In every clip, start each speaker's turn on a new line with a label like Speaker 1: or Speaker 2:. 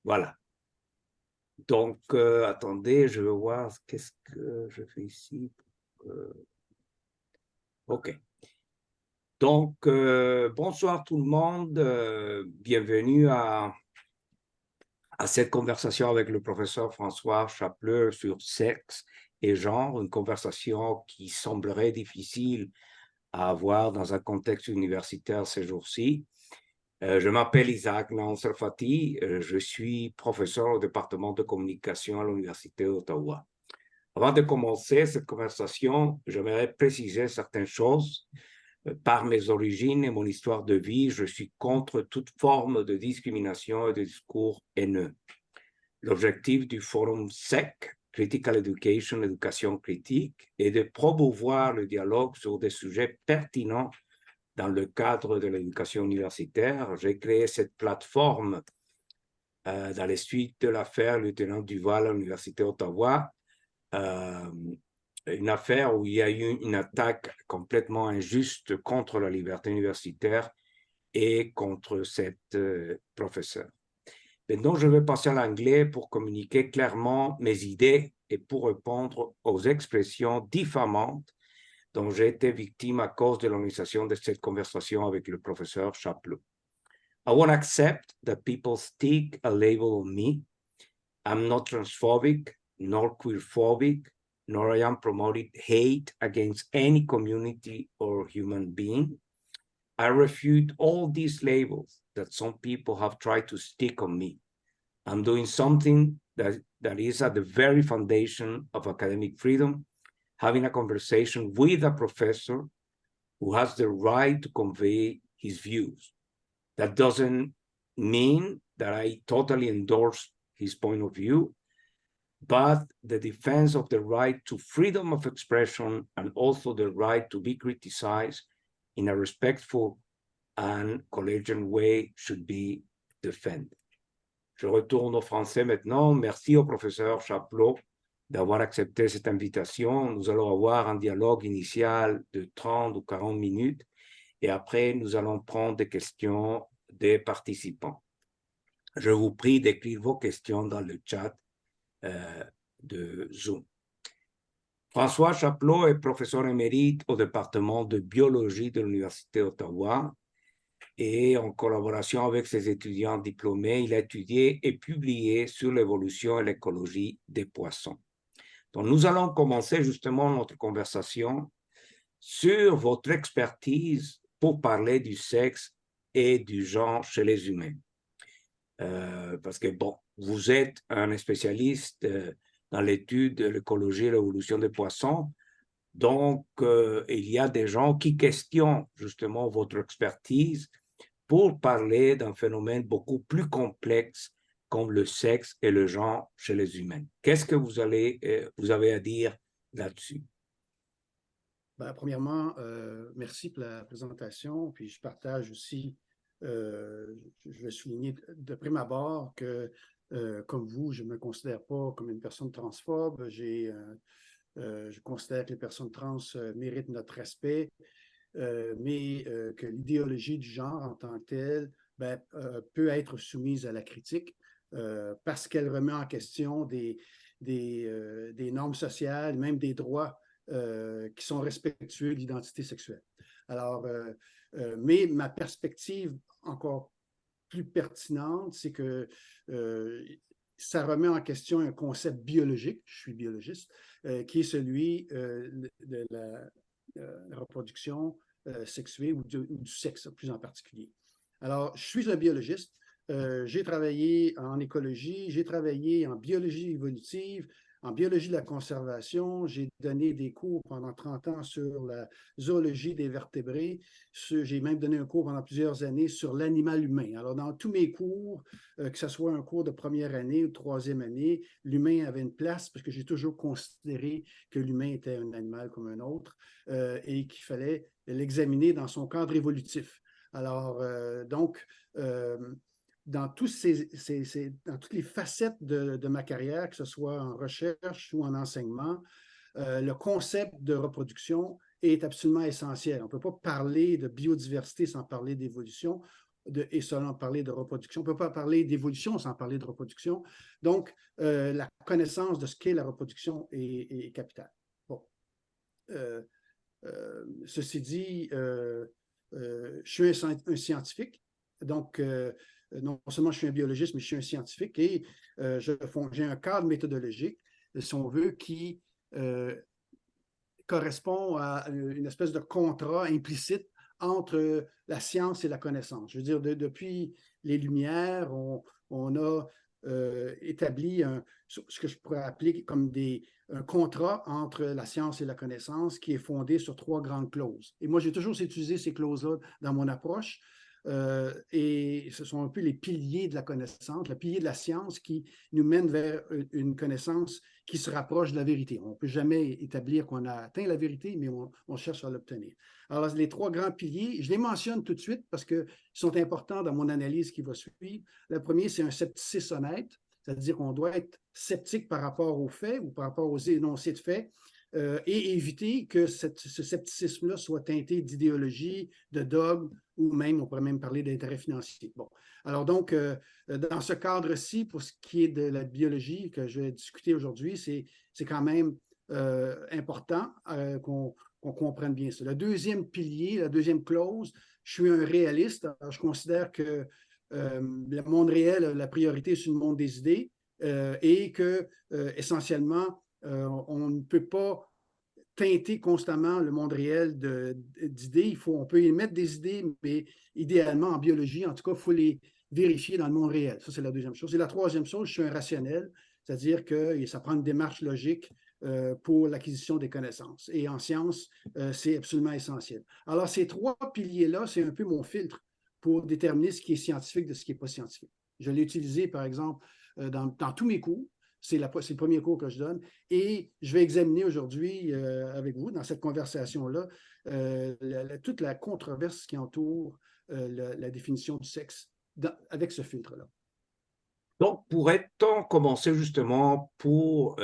Speaker 1: Voilà. Donc, attendez, je vais voir qu'est-ce que je fais ici. OK. Donc, bonsoir tout le monde. Bienvenue à cette conversation avec le professeur François Chapleux sur sexe et genre, une conversation qui semblerait difficile à avoir dans un contexte universitaire ces jours-ci. Je m'appelle Isaac Nansel Fati, je suis professeur au département de communication à l'Université d'Ottawa. Avant de commencer cette conversation, j'aimerais préciser certaines choses. Par mes origines et mon histoire de vie, je suis contre toute forme de discrimination et de discours haineux. L'objectif du forum SEC, Critical Education, éducation critique, est de promouvoir le dialogue sur des sujets pertinents dans le cadre de l'éducation universitaire. J'ai créé cette plateforme dans les suites de l'affaire Lieutenant Duval à l'Université d'Ottawa, une affaire où il y a eu une attaque complètement injuste contre la liberté universitaire et contre cette professeure. Maintenant, je vais passer à l'anglais pour communiquer clairement mes idées et pour répondre aux expressions diffamantes dont j'ai été victime à cause de l'organisation de cette conversation avec le professeur Chapleux. I won't accept that people stick a label on me. I'm not transphobic, nor queerphobic, nor I am promoting hate against any community or human being. I refute all these labels that some people have tried to stick on me. I'm doing something that is at the very foundation of academic freedom, having a conversation with a professor who has the right to convey his views. That doesn't mean that I totally endorse his point of view, but the defense of the right to freedom of expression and also the right to be criticized in a respectful and collegial way should be defended. Je retourne au français maintenant. Merci au professeur Chaplot d'avoir accepté cette invitation. Nous allons avoir un dialogue initial de 30 ou 40 minutes et après, nous allons prendre des questions des participants. Je vous prie d'écrire vos questions dans le chat de Zoom. François Chaplot est professeur émérite au département de biologie de l'Université d'Ottawa et en collaboration avec ses étudiants diplômés, il a étudié et publié sur l'évolution et l'écologie des poissons. Donc, nous allons commencer justement notre conversation sur votre expertise pour parler du sexe et du genre chez les humains. Parce que, bon, vous êtes un spécialiste dans l'étude de l'écologie et l'évolution des poissons, donc il y a des gens qui questionnent justement votre expertise pour parler d'un phénomène beaucoup plus complexe comme le sexe et le genre chez les humains. Qu'est-ce que vous avez à dire là-dessus?
Speaker 2: Ben, premièrement, merci pour la présentation. Puis je partage aussi, je vais souligner de prime abord que, comme vous, je ne me considère pas comme une personne transphobe. Je considère que les personnes trans méritent notre respect, mais que l'idéologie du genre en tant que telle peut être soumise à la critique parce qu'elle remet en question des normes sociales, même des droits qui sont respectueux de l'identité sexuelle. Alors, mais ma perspective encore plus pertinente, c'est que ça remet en question un concept biologique, je suis biologiste, qui est celui de la reproduction sexuée ou du sexe plus en particulier. Alors, je suis un biologiste. J'ai travaillé en écologie, j'ai travaillé en biologie évolutive, en biologie de la conservation. J'ai donné des cours pendant 30 ans sur la zoologie des vertébrés. J'ai même donné un cours pendant plusieurs années sur l'animal humain. Alors, dans tous mes cours, que ce soit un cours de première année ou de troisième année, l'humain avait une place parce que j'ai toujours considéré que l'humain était un animal comme un autre et qu'il fallait l'examiner dans son cadre évolutif. Alors, donc, dans toutes les facettes de ma carrière, que ce soit en recherche ou en enseignement, le concept de reproduction est absolument essentiel. On ne peut pas parler de biodiversité sans parler d'évolution. et sans parler de reproduction. On ne peut pas parler d'évolution sans parler de reproduction. Donc, la connaissance de ce qu'est la reproduction est capitale. Bon. Ceci dit, je suis un scientifique, donc non seulement je suis un biologiste, mais je suis un scientifique et j'ai un cadre méthodologique, si on veut, qui correspond à une espèce de contrat implicite entre la science et la connaissance. Je veux dire, depuis les Lumières, on a établi ce que je pourrais appeler comme un contrat entre la science et la connaissance qui est fondé sur 3 grandes clauses. Et moi, j'ai toujours utilisé ces clauses-là dans mon approche. Et ce sont un peu les piliers de la connaissance, les piliers de la science qui nous mènent vers une connaissance qui se rapproche de la vérité. On ne peut jamais établir qu'on a atteint la vérité, mais on cherche à l'obtenir. Alors, les 3 grands piliers, je les mentionne tout de suite parce qu'ils sont importants dans mon analyse qui va suivre. Le premier, c'est un scepticisme honnête, c'est-à-dire qu'on doit être sceptique par rapport aux faits ou par rapport aux énoncés de faits, et éviter que ce scepticisme-là soit teinté d'idéologie, de dogme, ou même, on pourrait même parler d'intérêt financier. Bon. Alors donc, dans ce cadre-ci, pour ce qui est de la biologie que je vais discuter aujourd'hui, c'est quand même important qu'on comprenne bien ça. Le deuxième pilier, la deuxième clause, je suis un réaliste. Alors, je considère que le monde réel, la priorité, c'est le monde des idées et que, essentiellement, on ne peut pas teinter constamment le monde réel d'idées. On peut émettre des idées, mais idéalement, en biologie, en tout cas, il faut les vérifier dans le monde réel. Ça, c'est la deuxième chose. Et la troisième chose, je suis un rationnel, c'est-à-dire que ça prend une démarche logique pour l'acquisition des connaissances. Et en sciences, c'est absolument essentiel. Alors, ces 3 piliers-là, c'est un peu mon filtre pour déterminer ce qui est scientifique de ce qui n'est pas scientifique. Je l'ai utilisé, par exemple, dans tous mes cours. C'est le premier cours que je donne. Et je vais examiner aujourd'hui avec vous, dans cette conversation-là, toute la controverse qui entoure la définition du sexe avec ce filtre-là.
Speaker 1: Donc, pourrait-on commencer justement pour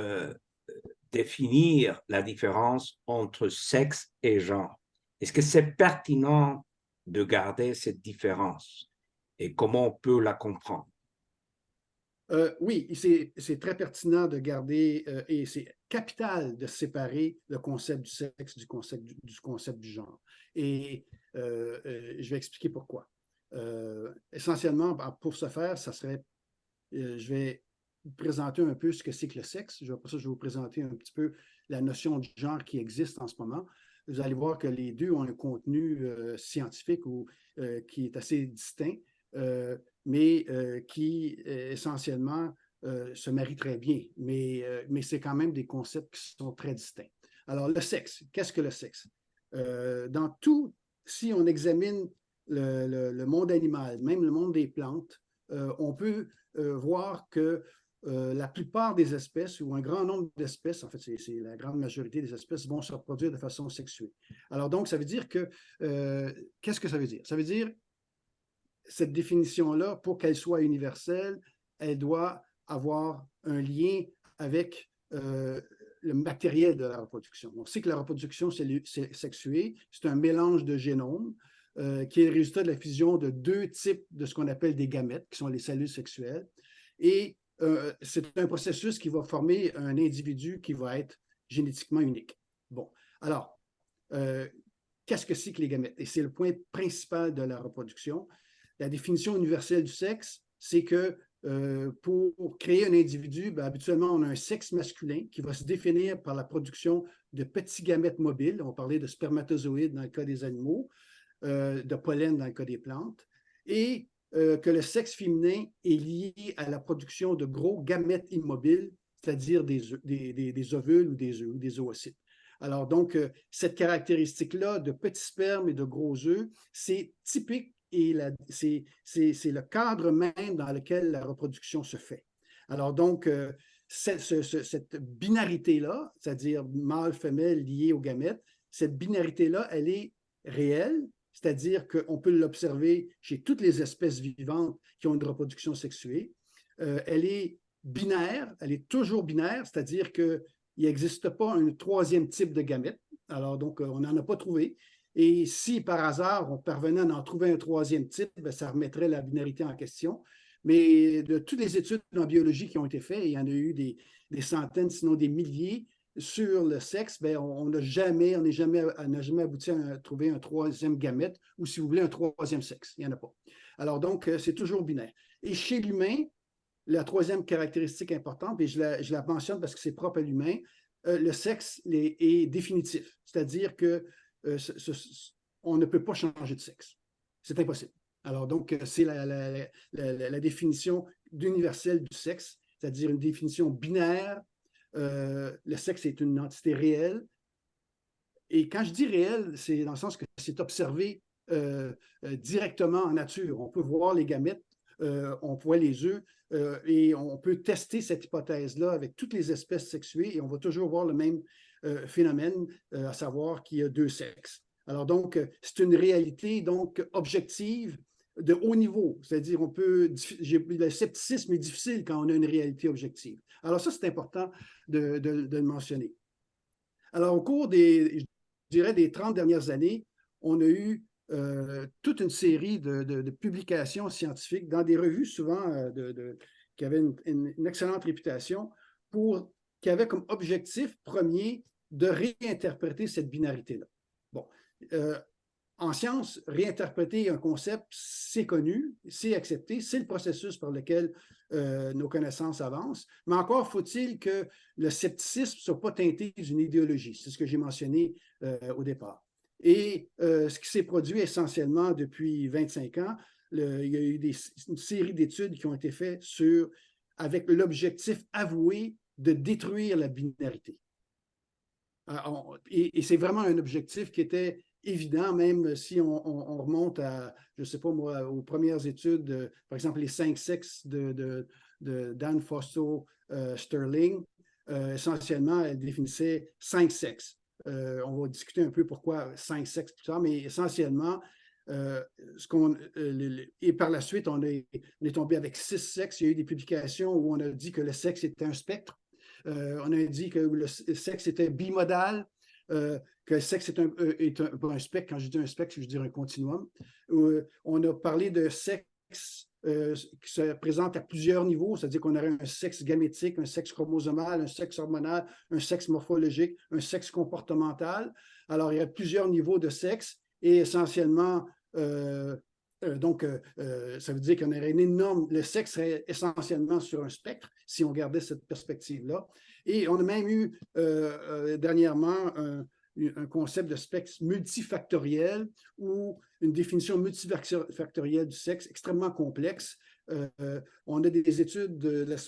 Speaker 1: définir la différence entre sexe et genre? Est-ce que c'est pertinent de garder cette différence et comment on peut la comprendre?
Speaker 2: Oui, c'est très pertinent de garder et c'est capital de séparer le concept du sexe du concept du genre. Et je vais expliquer pourquoi. Essentiellement, pour ce faire, je vais vous présenter un peu ce que c'est que le sexe. Pour ça, je vais vous présenter un petit peu la notion de genre qui existe en ce moment. Vous allez voir que les deux ont un contenu scientifique qui est assez distinct. Mais qui essentiellement se marient très bien. Mais c'est quand même des concepts qui sont très distincts. Alors, le sexe, qu'est-ce que le sexe? Si on examine le monde animal, même le monde des plantes, on peut voir que la plupart des espèces, ou un grand nombre d'espèces, en fait, c'est la grande majorité des espèces, vont se reproduire de façon sexuée. Alors donc, ça veut dire que, qu'est-ce que ça veut dire? Ça veut dire cette définition-là, pour qu'elle soit universelle, elle doit avoir un lien avec le matériel de la reproduction. On sait que la reproduction sexuée, c'est un mélange de génomes qui est le résultat de la fusion de 2 types de ce qu'on appelle des gamètes, qui sont les cellules sexuelles. Et c'est un processus qui va former un individu qui va être génétiquement unique. Bon, alors, qu'est-ce que c'est que les gamètes? Et c'est le point principal de la reproduction. La définition universelle du sexe, c'est que pour créer un individu, ben, habituellement, on a un sexe masculin qui va se définir par la production de petits gamètes mobiles. On parlait de spermatozoïdes dans le cas des animaux, de pollen dans le cas des plantes, et que le sexe féminin est lié à la production de gros gamètes immobiles, c'est-à-dire des ovules ou des œufs ou des oocytes. Alors donc, cette caractéristique-là de petits spermes et de gros œufs, c'est typique et c'est le cadre même dans lequel la reproduction se fait. Alors donc, cette binarité-là, c'est-à-dire mâle-femelle lié aux gamètes, cette binarité-là, elle est réelle, c'est-à-dire qu'on peut l'observer chez toutes les espèces vivantes qui ont une reproduction sexuée. Elle est binaire, elle est toujours binaire, c'est-à-dire qu'il n'existe pas un troisième type de gamète. Alors donc, on n'en a pas trouvé. Et si par hasard on parvenait à en trouver un troisième type, bien, ça remettrait la binarité en question. Mais de toutes les études en biologie qui ont été faites, il y en a eu des centaines, sinon des milliers, sur le sexe, bien, on n'a jamais abouti à trouver un troisième gamète ou, si vous voulez, un troisième sexe. Il n'y en a pas. Alors donc, c'est toujours binaire. Et chez l'humain, la troisième caractéristique importante, et je la mentionne parce que c'est propre à l'humain, le sexe est définitif. C'est-à-dire que on ne peut pas changer de sexe. C'est impossible. Alors donc, c'est la définition universelle du sexe, c'est-à-dire une définition binaire. Le sexe est une entité réelle. Et quand je dis réel, c'est dans le sens que c'est observé directement en nature. On peut voir les gamètes, on voit les œufs, et on peut tester cette hypothèse-là avec toutes les espèces sexuées et on va toujours voir le même phénomène, à savoir qu'il y a deux sexes. Alors donc, c'est une réalité donc objective de haut niveau, c'est-à-dire le scepticisme est difficile quand on a une réalité objective. Alors ça, c'est important de le mentionner. Alors au cours je dirais, des 30 dernières années, on a eu toute une série de publications scientifiques dans des revues souvent qui avaient une excellente réputation qui avaient comme objectif premier de réinterpréter cette binarité-là. Bon, en science, réinterpréter un concept, c'est connu, c'est accepté, c'est le processus par lequel nos connaissances avancent, mais encore faut-il que le scepticisme ne soit pas teinté d'une idéologie. C'est ce que j'ai mentionné au départ. Et ce qui s'est produit essentiellement depuis 25 ans, il y a eu une série d'études qui ont été faites avec l'objectif avoué de détruire la binarité. Et c'est vraiment un objectif qui était évident, même si on remonte à, je ne sais pas moi, aux premières études, par exemple les 5 sexes de Dan Fausto Sterling. Essentiellement, elle définissait 5 sexes. On va discuter un peu pourquoi 5 sexes plus tard, mais essentiellement, et par la suite, on est tombé avec 6 sexes. Il y a eu des publications où on a dit que le sexe était un spectre. On a dit que le sexe était bimodal, que le sexe est un spectre. Quand je dis un spectre, je veux dire un continuum. On a parlé de sexe qui se présente à plusieurs niveaux, c'est-à-dire qu'on aurait un sexe gamétique, un sexe chromosomal, un sexe hormonal, un sexe morphologique, un sexe comportemental. Alors, il y a plusieurs niveaux de sexe et essentiellement, ça veut dire qu'on aurait une énorme. Le sexe serait essentiellement sur un spectre, si on gardait cette perspective-là. Et on a même eu dernièrement un concept de spectre multifactoriel ou une définition multifactorielle du sexe extrêmement complexe. On a des études,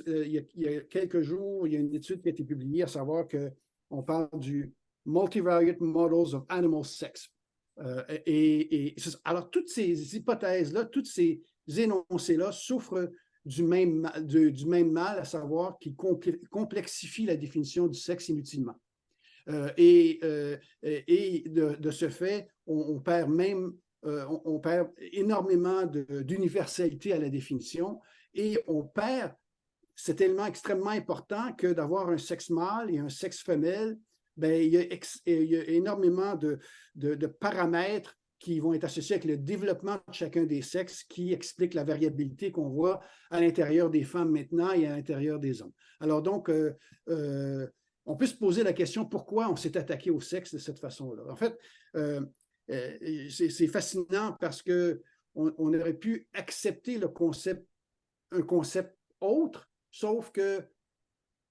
Speaker 2: il y a quelques jours, il y a une étude qui a été publiée, à savoir qu'on parle du Multivariate Models of Animal Sex. Alors, toutes ces hypothèses-là, tous ces énoncés-là souffrent du même mal, à savoir qu'ils complexifient la définition du sexe inutilement. Et de ce fait, on perd énormément d'universalité à la définition et on perd cet élément extrêmement important que d'avoir un sexe mâle et un sexe femelle. Bien, il y a énormément de paramètres qui vont être associés avec le développement de chacun des sexes qui expliquent la variabilité qu'on voit à l'intérieur des femmes maintenant et à l'intérieur des hommes. Alors donc, on peut se poser la question pourquoi on s'est attaqué au sexe de cette façon-là. En fait, c'est fascinant parce qu'on aurait pu accepter un concept autre, sauf que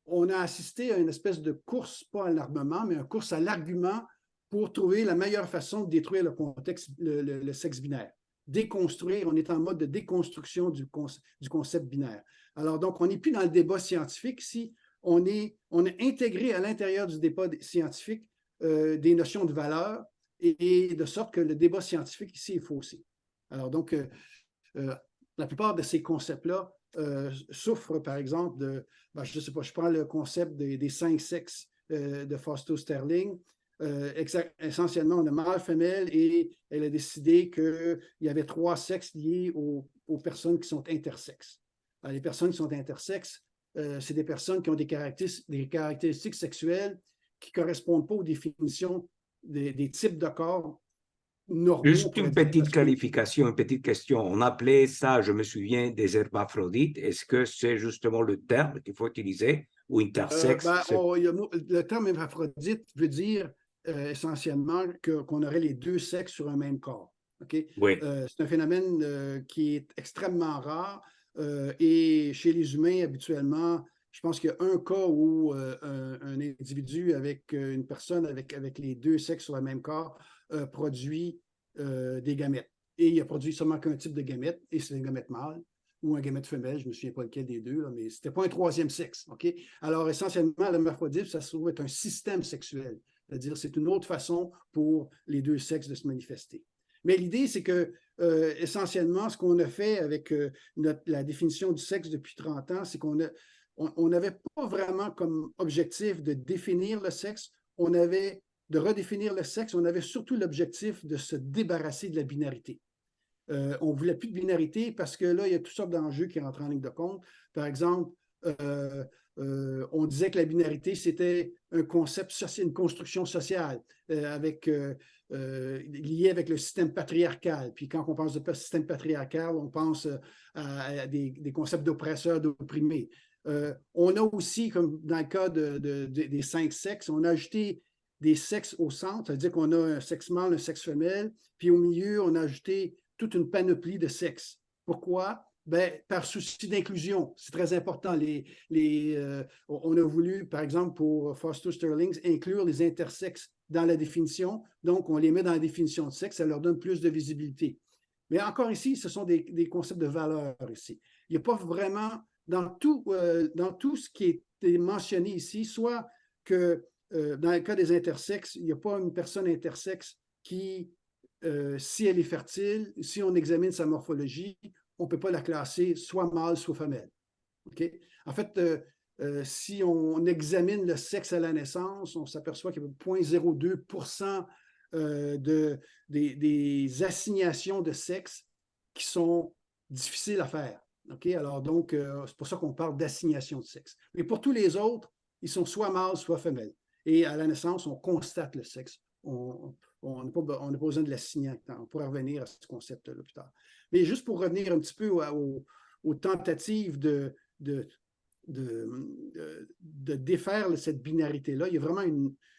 Speaker 2: on a assisté à une espèce de course, pas à l'armement, mais une course à l'argument pour trouver la meilleure façon de détruire le sexe binaire. Déconstruire, on est en mode de déconstruction du concept binaire. Alors donc, on n'est plus dans le débat scientifique si on a intégré à l'intérieur du débat scientifique des notions de valeur et de sorte que le débat scientifique ici est faussé. Alors donc, la plupart de ces concepts-là souffrent, par exemple, je ne sais pas, je prends le concept des 5 sexes de Fausto Sterling. Essentiellement, on a mâle, femelle, et elle a décidé qu'il y avait 3 sexes liés aux personnes qui sont intersexes. Alors, les personnes qui sont intersexes, c'est des personnes qui ont des caractéristiques sexuelles qui ne correspondent pas aux définitions des types de corps normaux, on
Speaker 1: Juste
Speaker 2: pourrait
Speaker 1: une
Speaker 2: dire,
Speaker 1: petite
Speaker 2: parce que
Speaker 1: clarification, une petite question. On appelait ça, je me souviens, des hermaphrodites. Est-ce que c'est justement le terme qu'il faut utiliser ou intersexe?
Speaker 2: le terme hermaphrodite veut dire essentiellement qu'on aurait les deux sexes sur un même corps. Okay?
Speaker 1: Oui,
Speaker 2: C'est un phénomène qui est extrêmement rare et chez les humains, habituellement, je pense qu'il y a un cas où un individu avec une personne avec les deux sexes sur le même corps produit des gamètes. Et il a produit seulement qu'un type de gamète, et c'est un gamète mâle ou un gamète femelle, je ne me souviens pas lequel des deux, là, mais ce n'était pas un troisième sexe. Okay? Alors, essentiellement, l'hermaphrodite, ça se trouve être un système sexuel, c'est-à-dire c'est une autre façon pour les deux sexes de se manifester. Mais l'idée, c'est que essentiellement, ce qu'on a fait avec la définition du sexe depuis 30 ans, c'est qu'on n'avait pas vraiment comme objectif de définir le sexe, on avait de redéfinir le sexe, on avait surtout l'objectif de se débarrasser de la binarité. On ne voulait plus de binarité parce que là, il y a toutes sortes d'enjeux qui rentrent en ligne de compte. Par exemple, on disait que la binarité, c'était un concept social, une construction sociale liée avec le système patriarcal. Puis quand on pense de système patriarcal, on pense à des concepts d'oppresseurs, d'opprimés. On a aussi, comme dans le cas des 5 sexes, on a ajouté des sexes au centre, c'est-à-dire qu'on a un sexe mâle, un sexe femelle, puis au milieu, on a ajouté toute une panoplie de sexes. Pourquoi? Ben, par souci d'inclusion. C'est très important. On a voulu, par exemple, pour Foster Sterling, inclure les intersexes dans la définition. Donc, on les met dans la définition de sexe, ça leur donne plus de visibilité. Mais encore ici, ce sont des concepts de valeur ici. Il n'y a pas vraiment, dans tout ce qui est mentionné ici, soit que dans le cas des intersexes, il n'y a pas une personne intersexe qui si elle est fertile, si on examine sa morphologie, on ne peut pas la classer soit mâle, soit femelle. Okay? En fait, si on examine le sexe à la naissance, on s'aperçoit qu'il y a 0,02% des assignations de sexe qui sont difficiles à faire. Okay? Alors donc, c'est pour ça qu'on parle d'assignation de sexe. Mais pour tous les autres, ils sont soit mâles, soit femelles. Et à la naissance, on constate le sexe. On n'a pas besoin de l'assigner. On pourra revenir à ce concept-là plus tard. Mais juste pour revenir un petit peu aux tentatives de défaire cette binarité-là, il y a vraiment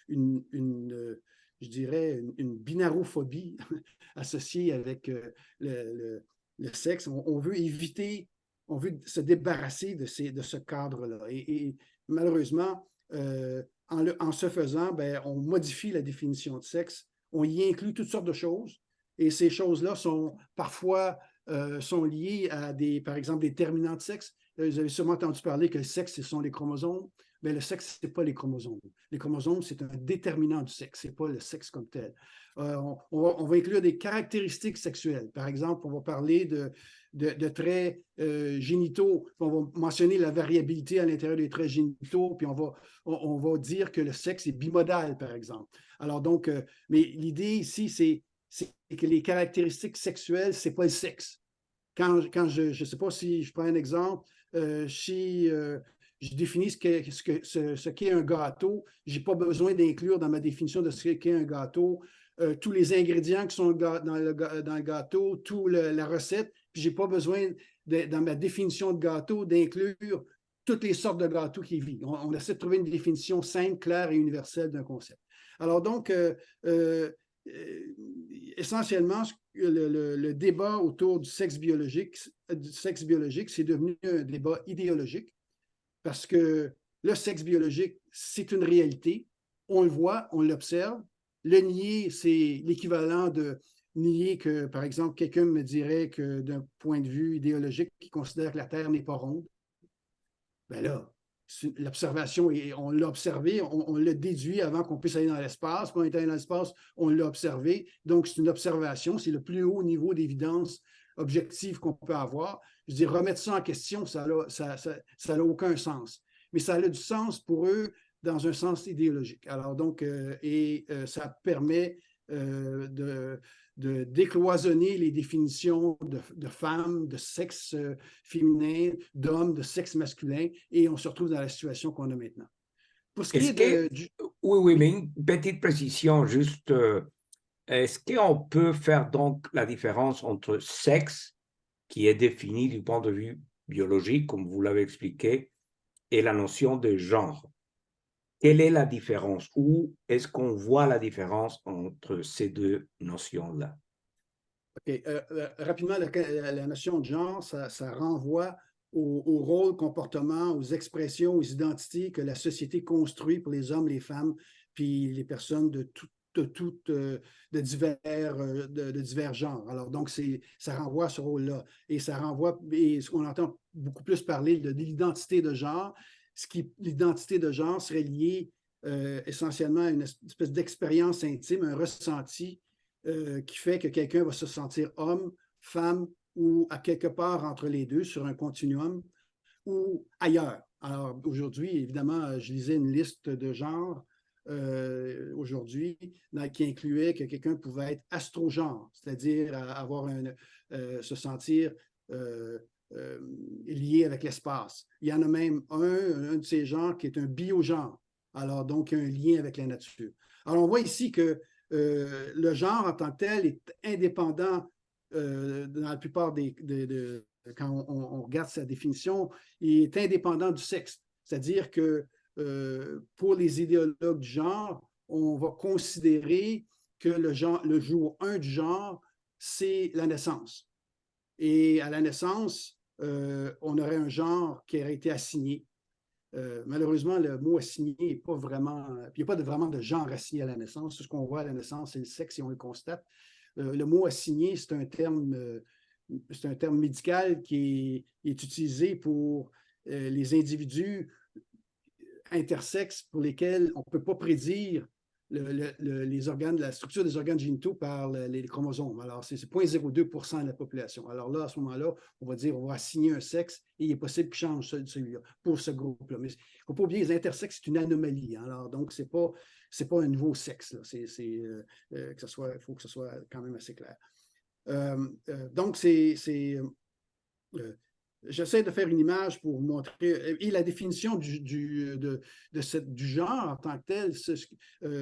Speaker 2: je dirais, une binarophobie associée avec le sexe. On veut éviter, on veut se débarrasser de ce cadre-là. Et malheureusement, en ce faisant, ben, on modifie la définition de sexe, on y inclut toutes sortes de choses, et ces choses-là sont parfois sont liées à par exemple, des déterminants de sexe. Vous avez sûrement entendu parler que le sexe, ce sont les chromosomes. Mais le sexe, ce n'est pas les chromosomes. Les chromosomes, c'est un déterminant du sexe, ce n'est pas le sexe comme tel. On va inclure des caractéristiques sexuelles. Par exemple, on va parler de traits génitaux. On va mentionner la variabilité à l'intérieur des traits génitaux, puis on va dire que le sexe est bimodal, par exemple. Alors donc, mais l'idée ici, c'est que les caractéristiques sexuelles, ce n'est pas le sexe. Quand je ne sais pas si je prends un exemple, si je définis ce qu'est un gâteau, je n'ai pas besoin d'inclure dans ma définition de ce qu'est un gâteau tous les ingrédients qui sont dans le gâteau, toute la recette, puis je n'ai pas besoin, dans ma définition de gâteau, d'inclure toutes les sortes de gâteaux qui vivent. On essaie de trouver une définition simple, claire et universelle d'un concept. Alors donc, essentiellement, le débat autour du sexe biologique, c'est devenu un débat idéologique parce que le sexe biologique, c'est une réalité. On le voit, on l'observe. Le nier, c'est l'équivalent de nier que, par exemple, quelqu'un me dirait que d'un point de vue idéologique, il considère que la Terre n'est pas ronde. Ben là, l'observation, on l'a observé, on l'a déduit avant qu'on puisse aller dans l'espace. Quand on est allé dans l'espace, on l'a observé. Donc, c'est une observation, c'est le plus haut niveau d'évidence objective qu'on peut avoir. Je dis, remettre ça en question, ça n'a aucun sens. Mais ça a du sens pour eux dans un sens idéologique. Alors donc, ça permet de décloisonner les définitions de femmes, de sexe féminin, d'hommes, de sexe masculin, et on se retrouve dans la situation qu'on a maintenant.
Speaker 1: Pour ce qui est oui, mais une petite précision, juste Est-ce qu'on peut faire donc la différence entre sexe, qui est défini du point de vue biologique, comme vous l'avez expliqué, et la notion de genre? Quelle est la différence? Où est-ce qu'on voit la différence entre ces deux notions-là?
Speaker 2: OK. Rapidement, la notion de genre, ça renvoie au rôle, comportement, aux expressions, aux identités que la société construit pour les hommes, les femmes, puis les personnes de divers genres. Alors, donc, ça renvoie à ce rôle-là. Et ça renvoie, et on entend beaucoup plus parler de l'identité de genre. L'identité de genre serait liée essentiellement à une espèce d'expérience intime, un ressenti qui fait que quelqu'un va se sentir homme, femme ou à quelque part entre les deux sur un continuum ou ailleurs. Alors aujourd'hui, évidemment, je lisais une liste de genres aujourd'hui qui incluait que quelqu'un pouvait être astrogenre, c'est-à-dire se sentir lié avec l'espace. Il y en a même un de ces genres qui est un biogenre. Alors donc, il y a un lien avec la nature. Alors on voit ici que le genre en tant que tel est indépendant dans la plupart quand on regarde sa définition, il est indépendant du sexe. C'est-à-dire que pour les idéologues du genre, on va considérer que le jour 1 du genre, c'est la naissance. Et à la naissance, on aurait un genre qui aurait été assigné. Malheureusement, le mot assigné n'est pas vraiment. Il n'y a pas vraiment de genre assigné à la naissance. Tout ce qu'on voit à la naissance, c'est le sexe et on le constate. Le mot assigné, c'est un terme médical qui est utilisé pour les individus intersexes pour lesquels on ne peut pas prédire les organes, la structure des organes génitaux par les chromosomes. Alors, c'est 0,02% de la population. Alors là, à ce moment-là, on va dire, on va assigner un sexe et il est possible qu'il change celui-là pour ce groupe-là. Mais il ne faut pas oublier, les intersexes, c'est une anomalie. Hein. Alors, donc, ce n'est pas un nouveau sexe. Là. Il faut que ce soit quand même assez clair. Donc, j'essaie de faire une image pour montrer, et la définition du genre en tant que tel,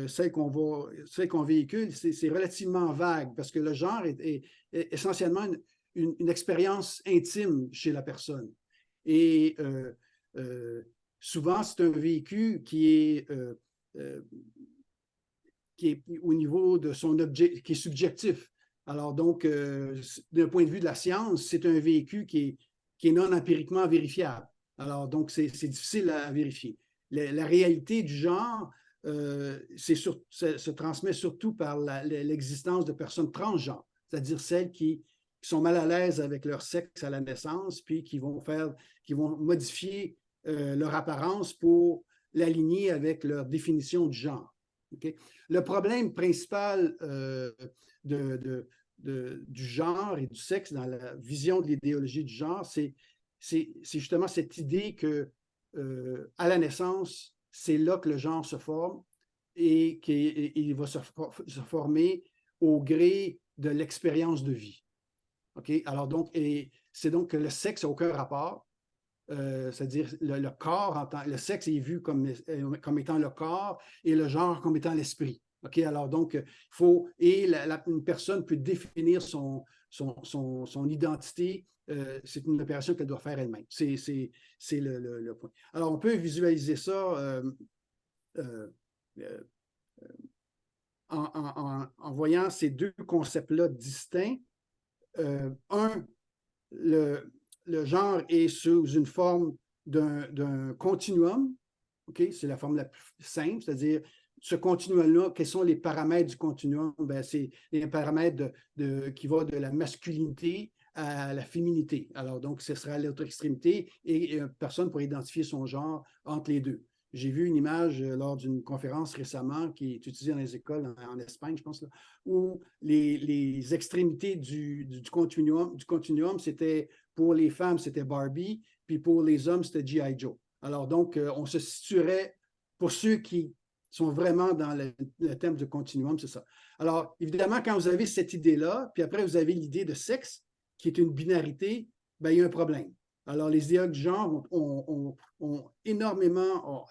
Speaker 2: celle qu'on véhicule, c'est relativement vague parce que le genre est essentiellement une expérience intime chez la personne. Et souvent, c'est un vécu qui est au niveau de son objet, qui est subjectif. Alors donc, d'un point de vue de la science, c'est un vécu qui est non empiriquement vérifiable. Alors donc, c'est difficile à vérifier. La réalité du genre se transmet surtout par l'existence de personnes transgenres, c'est-à-dire celles qui sont mal à l'aise avec leur sexe à la naissance, puis qui vont modifier leur apparence pour l'aligner avec leur définition du genre. Okay? Le problème principal du genre et du sexe dans la vision de l'idéologie du genre, c'est justement cette idée que à la naissance, c'est là que le genre se forme et qu'il va se former au gré de l'expérience de vie. Okay? Alors donc, c'est donc que le sexe n'a aucun rapport. C'est-à-dire le corps, le sexe est vu comme étant le corps et le genre comme étant l'esprit. OK? Alors donc, une personne peut définir son identité. C'est une opération qu'elle doit faire elle-même. C'est le point. Alors, on peut visualiser ça en voyant ces deux concepts-là distincts. Le genre est sous une forme d'un continuum. Okay? C'est la forme la plus simple, c'est-à-dire ce continuum-là, quels sont les paramètres du continuum? Ben, c'est les paramètres qui vont de la masculinité à la féminité. Alors, donc, ce sera l'autre extrémité et personne pour identifier son genre entre les deux. J'ai vu une image lors d'une conférence récemment qui est utilisée dans les écoles en Espagne, je pense, là, où les extrémités du continuum, c'était pour les femmes, c'était Barbie, puis pour les hommes, c'était G.I. Joe. Alors donc, on se situerait, pour ceux qui sont vraiment dans le thème du continuum, c'est ça. Alors, évidemment, quand vous avez cette idée-là, puis après, vous avez l'idée de sexe, qui est une binarité, ben, il y a un problème. Alors, les idéologues du genre ont énormément,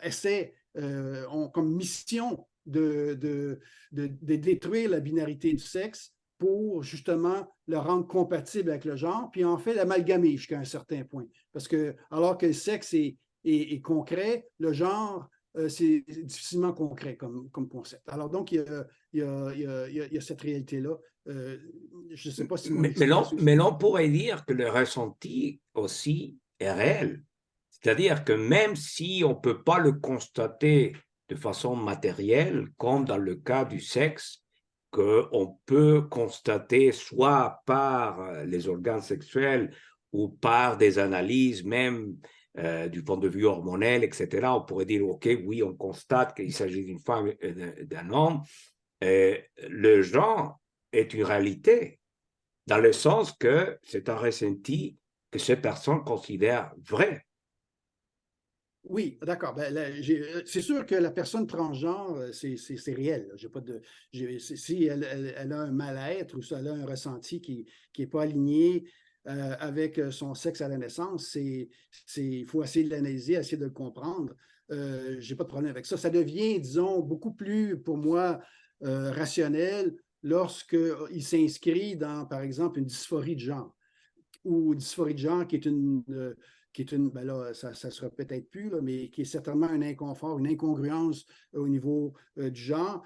Speaker 2: ont comme mission de détruire la binarité du sexe pour justement le rendre compatible avec le genre, puis en fait l'amalgamer jusqu'à un certain point. Parce que alors que le sexe est concret, le genre, c'est difficilement concret comme concept. Alors donc, il y a cette réalité-là. Je ne sais pas si mon explication...
Speaker 1: Mais l'on pourrait dire que le ressenti aussi est réel. C'est-à-dire que même si on ne peut pas le constater de façon matérielle, comme dans le cas du sexe, qu'on peut constater soit par les organes sexuels ou par des analyses, même du point de vue hormonel, etc., on pourrait dire, OK, oui, on constate qu'il s'agit d'une femme et d'un homme. Le genre est une réalité, dans le sens que c'est un ressenti que ces personnes considèrent vrai.
Speaker 2: Oui, d'accord. Ben, c'est sûr que la personne transgenre, c'est réel. J'ai pas de, si elle a un mal-être ou si elle a un ressenti qui n'est pas aligné avec son sexe à la naissance, il faut essayer de l'analyser, essayer de le comprendre. Je n'ai pas de problème avec ça. Ça devient, disons, beaucoup plus, pour moi, rationnel lorsqu'il s'inscrit dans, par exemple, une dysphorie de genre ou dysphorie de genre qui est une, ben là, ça ne sera peut-être plus, là, mais qui est certainement un inconfort, une incongruence au niveau du genre,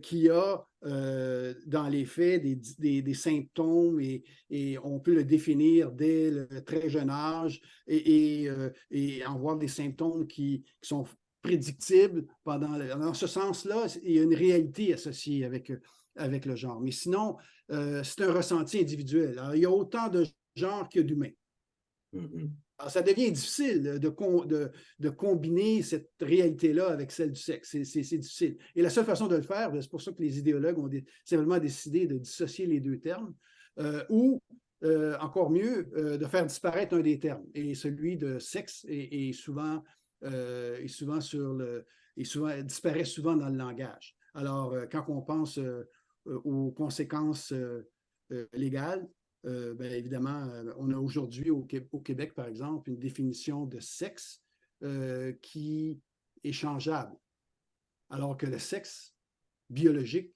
Speaker 2: qui a dans les faits des symptômes et on peut le définir dès le très jeune âge et en voir des symptômes qui sont prédictibles dans ce sens-là, il y a une réalité associée avec le genre. Mais sinon, c'est un ressenti individuel. Alors, il y a autant de genre que d'humains.
Speaker 1: Mm-hmm.
Speaker 2: Alors, ça devient difficile de combiner cette réalité-là avec celle du sexe. C'est difficile. Et la seule façon de le faire, c'est pour ça que les idéologues ont simplement décidé de dissocier les deux termes, ou encore mieux, de faire disparaître un des termes. Et celui de sexe disparaît souvent dans le langage. Alors, quand on pense aux conséquences légales, bien évidemment, on a aujourd'hui au Québec, par exemple, une définition de sexe qui est changeable, alors que le sexe biologique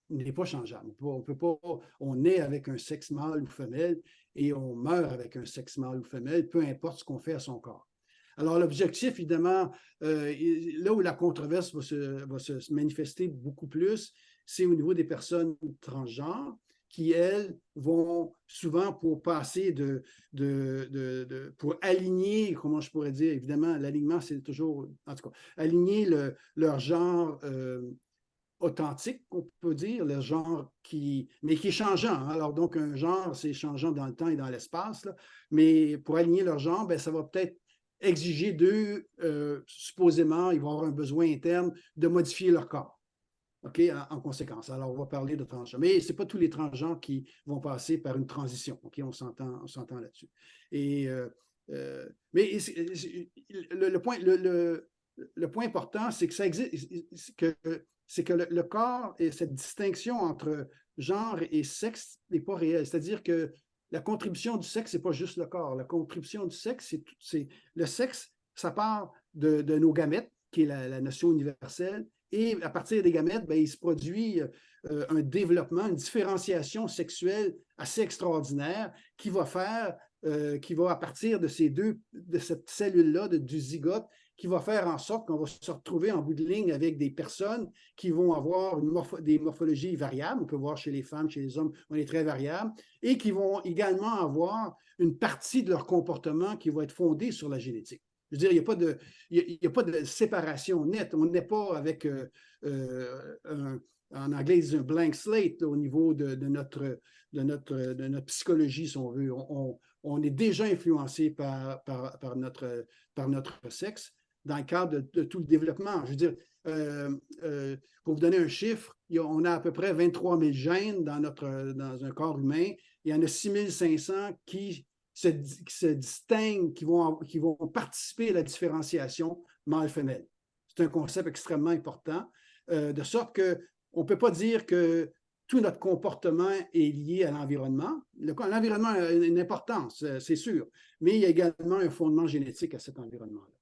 Speaker 2: n'est pas changeable. On peut pas, on naît avec un sexe mâle ou femelle et on meurt avec un sexe mâle ou femelle, peu importe ce qu'on fait à son corps. Alors, l'objectif, évidemment, là où la controverse va se manifester beaucoup plus, c'est au niveau des personnes transgenres qui, elles, vont souvent pour passer pour aligner, comment je pourrais dire, évidemment, l'alignement, c'est toujours, en tout cas, aligner leur genre authentique, on peut dire, le genre mais qui est changeant. Alors, donc, un genre, c'est changeant dans le temps et dans l'espace, mais pour aligner leur genre, bien, ça va peut-être exiger d'eux, supposément, ils vont avoir un besoin interne de modifier leur corps. OK, en conséquence. Alors, on va parler de transgenres. Mais ce n'est pas tous les transgenres qui vont passer par une transition. OK, on s'entend là-dessus. Et, mais le point important, c'est que ça existe, c'est que le corps et cette distinction entre genre et sexe n'est pas réelle. C'est-à-dire que la contribution du sexe, ce n'est pas juste le corps. La contribution du sexe, c'est le sexe, ça part de nos gamètes, qui est la notion universelle. Et à partir des gamètes, bien, il se produit un développement, une différenciation sexuelle assez extraordinaire qui va à partir de cette cellule-là, du zygote, qui va faire en sorte qu'on va se retrouver en bout de ligne avec des personnes qui vont avoir des morphologies variables. On peut voir chez les femmes, chez les hommes, on est très variable, et qui vont également avoir une partie de leur comportement qui va être fondée sur la génétique. Je veux dire, il n'y a pas de séparation nette. On n'est pas avec, en anglais, un blank slate au niveau de notre psychologie, si on veut. On est déjà influencé par notre sexe dans le cadre de tout le développement. Je veux dire, pour vous donner un chiffre, on a à peu près 23 000 gènes dans un corps humain. Il y en a 6 500 qui se distinguent, qui vont participer à la différenciation mâle-femelle. C'est un concept extrêmement important, de sorte qu'on ne peut pas dire que tout notre comportement est lié à l'environnement. L'environnement a une importance, c'est sûr, mais il y a également un fondement génétique à cet environnement-là.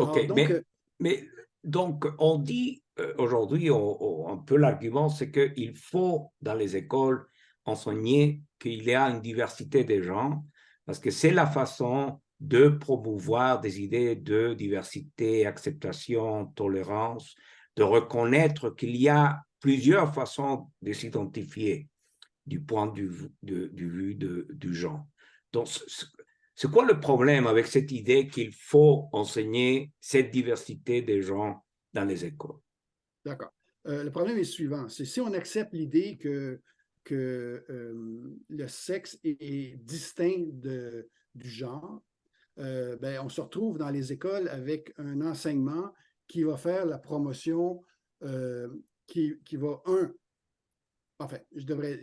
Speaker 1: OK,
Speaker 2: Alors, donc,
Speaker 1: mais Donc, on dit aujourd'hui, un peu l'argument, c'est qu'il faut, dans les écoles, enseigner qu'il y a une diversité des gens, parce que c'est la façon de promouvoir des idées de diversité, acceptation, tolérance, de reconnaître qu'il y a plusieurs façons de s'identifier du point de vue du genre. Donc, c'est quoi le problème avec cette idée qu'il faut enseigner cette diversité des gens dans les écoles?
Speaker 2: D'accord. Le problème est suivant. C'est si on accepte l'idée le sexe est distinct du genre, ben, on se retrouve dans les écoles avec un enseignement qui va faire la promotion, qui va, enfin, je devrais,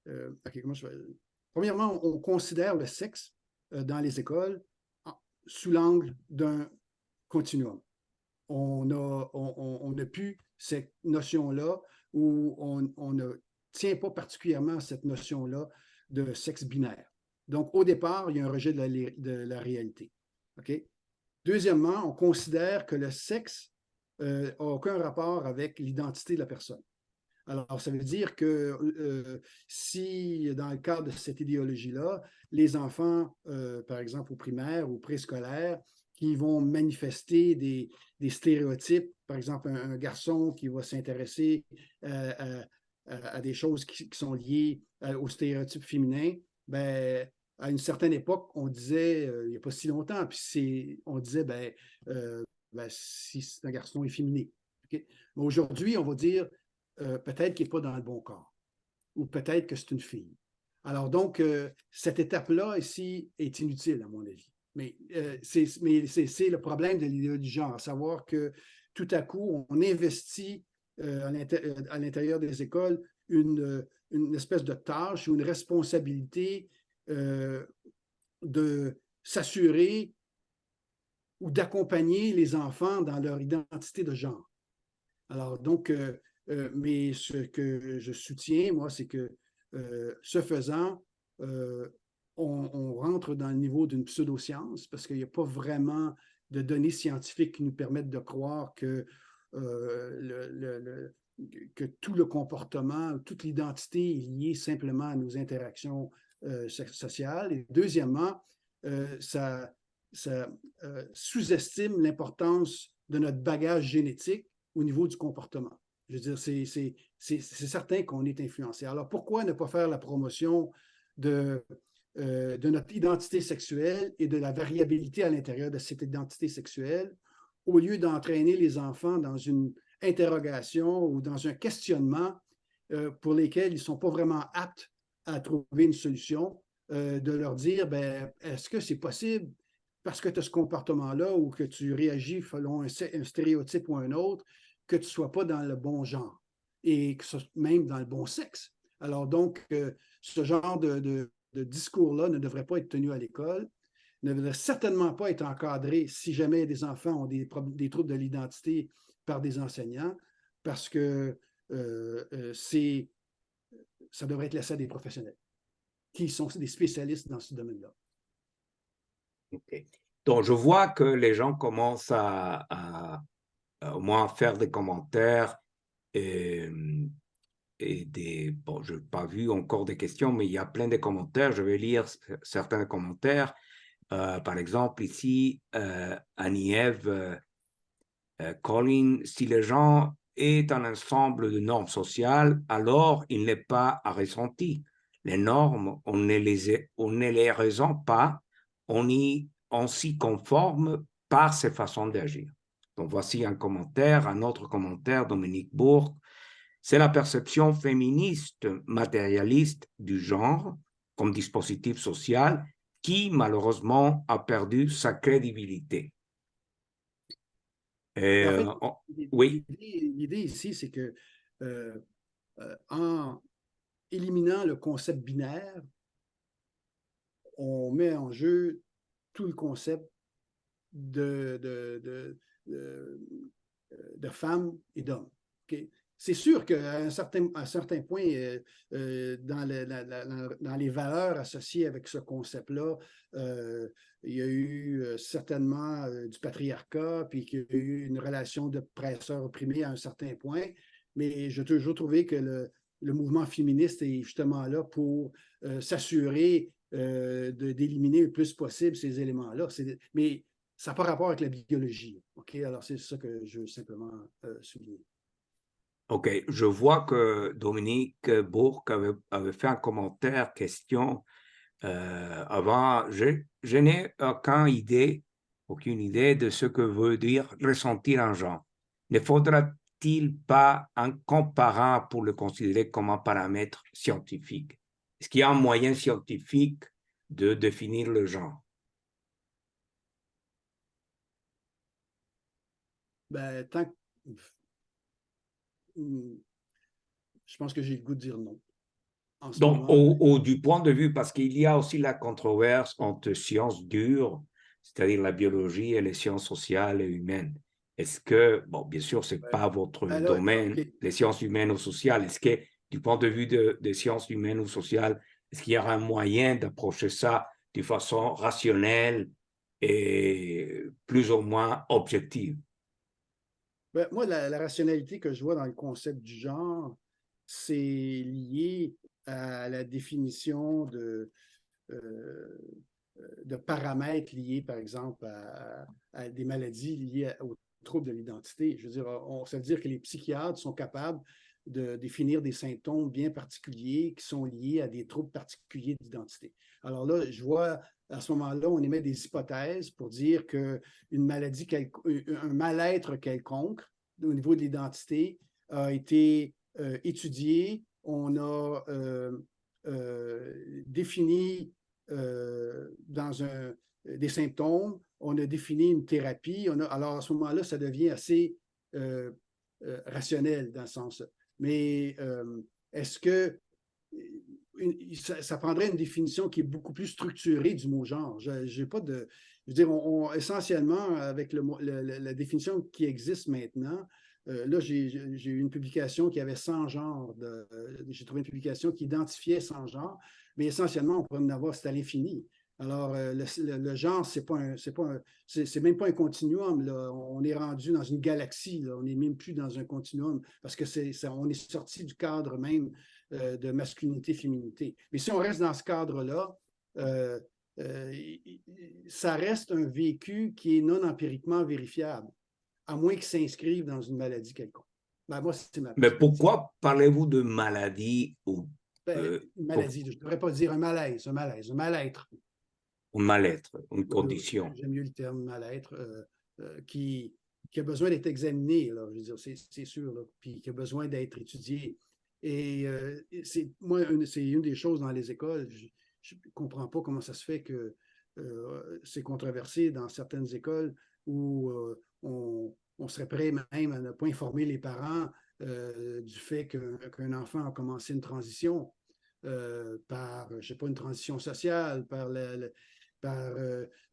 Speaker 2: OK, comment je vais... Premièrement, on considère le sexe dans les écoles sous l'angle d'un continuum. On n'a plus cette notion-là où on ne tient pas particulièrement à cette notion-là de sexe binaire. Donc, au départ, il y a un rejet de la réalité. OK? Deuxièmement, on considère que le sexe n'a aucun rapport avec l'identité de la personne. Alors, ça veut dire que si, dans le cadre de cette idéologie-là, les enfants, par exemple au primaire ou préscolaire, qui vont manifester des stéréotypes, par exemple un garçon qui va s'intéresser à des choses qui sont liées aux stéréotypes féminins, ben, à une certaine époque, on disait, il n'y a pas si longtemps, puis on disait, si c'est un garçon efféminé. Okay? Mais aujourd'hui, on va dire, peut-être qu'il n'est pas dans le bon corps, ou peut-être que c'est une fille. Alors donc, cette étape-là ici est inutile, à mon avis. Mais c'est le problème de l'idéologie du genre, à savoir que tout à coup, on investit à l'intérieur des écoles une espèce de tâche ou une responsabilité de s'assurer ou d'accompagner les enfants dans leur identité de genre. Alors donc, mais ce que je soutiens, moi, c'est que ce faisant, on rentre dans le niveau d'une pseudoscience parce qu'il n'y a pas vraiment de données scientifiques qui nous permettent de croire que tout le comportement, toute l'identité est liée simplement à nos interactions sociales. Et deuxièmement, ça sous-estime l'importance de notre bagage génétique au niveau du comportement. Je veux dire, c'est certain qu'on est influencé. Alors, pourquoi ne pas faire la promotion de notre identité sexuelle et de la variabilité à l'intérieur de cette identité sexuelle au lieu d'entraîner les enfants dans une interrogation ou dans un questionnement pour lesquels ils ne sont pas vraiment aptes à trouver une solution, de leur dire, ben, est-ce que c'est possible parce que tu as ce comportement-là ou que tu réagis selon un stéréotype ou un autre, que tu ne sois pas dans le bon genre et que même dans le bon sexe. Alors donc, ce genre de discours-là ne devrait pas être tenu à l'école, ne devrait certainement pas être encadré si jamais des enfants ont des troubles de l'identité par des enseignants, parce que ça devrait être laissé à des professionnels qui sont des spécialistes dans ce domaine-là.
Speaker 1: Okay. Donc, je vois que les gens commencent au moins faire des commentaires et, bon, je n'ai pas vu encore des questions, mais il y a plein de commentaires. Je vais lire certains commentaires. Par exemple, ici, Annie-Ève Colin, si les gens est un ensemble de normes sociales, alors il n'est pas à ressentir. Les normes, on ne les ressent pas, on s'y conforme par ses façons d'agir. Donc voici un autre commentaire, Dominique Bourg. C'est la perception féministe matérialiste du genre comme dispositif social qui malheureusement a perdu sa crédibilité.
Speaker 2: En fait,
Speaker 1: Oui.
Speaker 2: l'idée ici, c'est que en éliminant le concept binaire, on met en jeu tout le concept de femmes et d'hommes. Okay?
Speaker 3: c'est sûr qu'à un certain point, dans les valeurs associées avec ce concept-là, il y a eu certainement du patriarcat, puis qu'il y a eu une relation d'oppresseur-opprimé à un certain point. Mais j'ai toujours trouvé que le mouvement féministe est justement là pour s'assurer d'éliminer le plus possible ces éléments-là. Mais ça n'a pas rapport avec la biologie. OK? Alors, c'est ça que je veux simplement souligner.
Speaker 1: OK, je vois que Dominique Bourque avait fait un commentaire, question avant. Je n'ai aucune idée de ce que veut dire ressentir un genre. Ne faudra-t-il pas un comparant pour le considérer comme un paramètre scientifique? Est-ce qu'il y a un moyen scientifique de définir le genre?
Speaker 3: Ben, je pense que j'ai le goût de dire non. En ce
Speaker 1: Donc,
Speaker 3: moment,
Speaker 1: du point de vue, parce qu'il y a aussi la controverse entre sciences dures, c'est-à-dire la biologie, et les sciences sociales et humaines. Est-ce que, bon, bien sûr, ce n'est pas votre
Speaker 3: ben là,
Speaker 1: domaine,
Speaker 3: OK.
Speaker 1: les sciences humaines ou sociales, est-ce que, du point de vue des sciences humaines ou sociales, est-ce qu'il y aura un moyen d'approcher ça de façon rationnelle et plus ou moins objective?
Speaker 3: Ben, moi, la rationalité que je vois dans le concept du genre, c'est lié à la définition euh, de paramètres liés, par exemple, à des maladies liées aux troubles de l'identité. Je veux dire, ça veut dire que les psychiatres sont capables de définir des symptômes bien particuliers qui sont liés à des troubles particuliers d'identité. Alors là, je vois, à ce moment-là, on émet des hypothèses pour dire qu'une maladie, un mal-être quelconque au niveau de l'identité a été étudié. On a défini dans des symptômes, on a défini une thérapie. Alors, à ce moment-là, ça devient assez rationnel dans le sens. Mais est-ce que ça prendrait une définition qui est beaucoup plus structurée du mot genre? J'ai pas de. Je veux dire, essentiellement, avec la définition qui existe maintenant, là, j'ai eu une publication qui avait 100 genres. J'ai trouvé une publication qui identifiait 100 genres, mais essentiellement, on pourrait en avoir, c'est à l'infini. Alors, le genre, c'est même pas un continuum. Là. On est rendu dans une galaxie. Là. On n'est même plus dans un continuum parce que on est sorti du cadre même de masculinité-féminité. Mais si on reste dans ce cadre-là, ça reste un vécu qui est non empiriquement vérifiable, à moins qu'il s'inscrive dans une maladie quelconque. Ben, moi, c'est ma
Speaker 1: Mais
Speaker 3: perspective.
Speaker 1: pourquoi parlez-vous de maladie ou
Speaker 3: Une maladie, je ne devrais pas dire un malaise, un mal-être.
Speaker 1: mal-être, une condition?
Speaker 3: J'aime mieux le terme mal-être, qui a besoin d'être examiné, là, je veux dire, c'est sûr, là, puis qui a besoin d'être étudié. Et c'est une des choses dans les écoles, je ne comprends pas comment ça se fait que c'est controversé dans certaines écoles où on serait prêt même à ne pas informer les parents du fait qu'un enfant a commencé une transition par, je ne sais pas, une transition sociale, par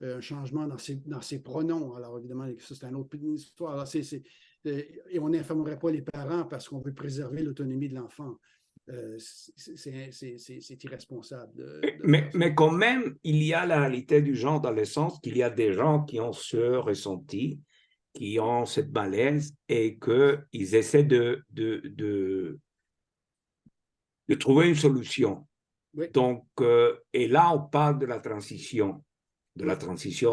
Speaker 3: un changement dans ses pronoms. Alors, évidemment, ça, c'est une autre histoire. Alors, et on n'informerait pas les parents parce qu'on veut préserver l'autonomie de l'enfant. C'est irresponsable de faire ça.
Speaker 1: Mais quand même, il y a la réalité du genre dans le sens qu'il y a des gens qui ont ce ressenti, qui ont cette malaise et qu'ils essaient de trouver une solution.
Speaker 3: Oui,
Speaker 1: Donc, et là, on parle de la
Speaker 3: oui.
Speaker 1: transition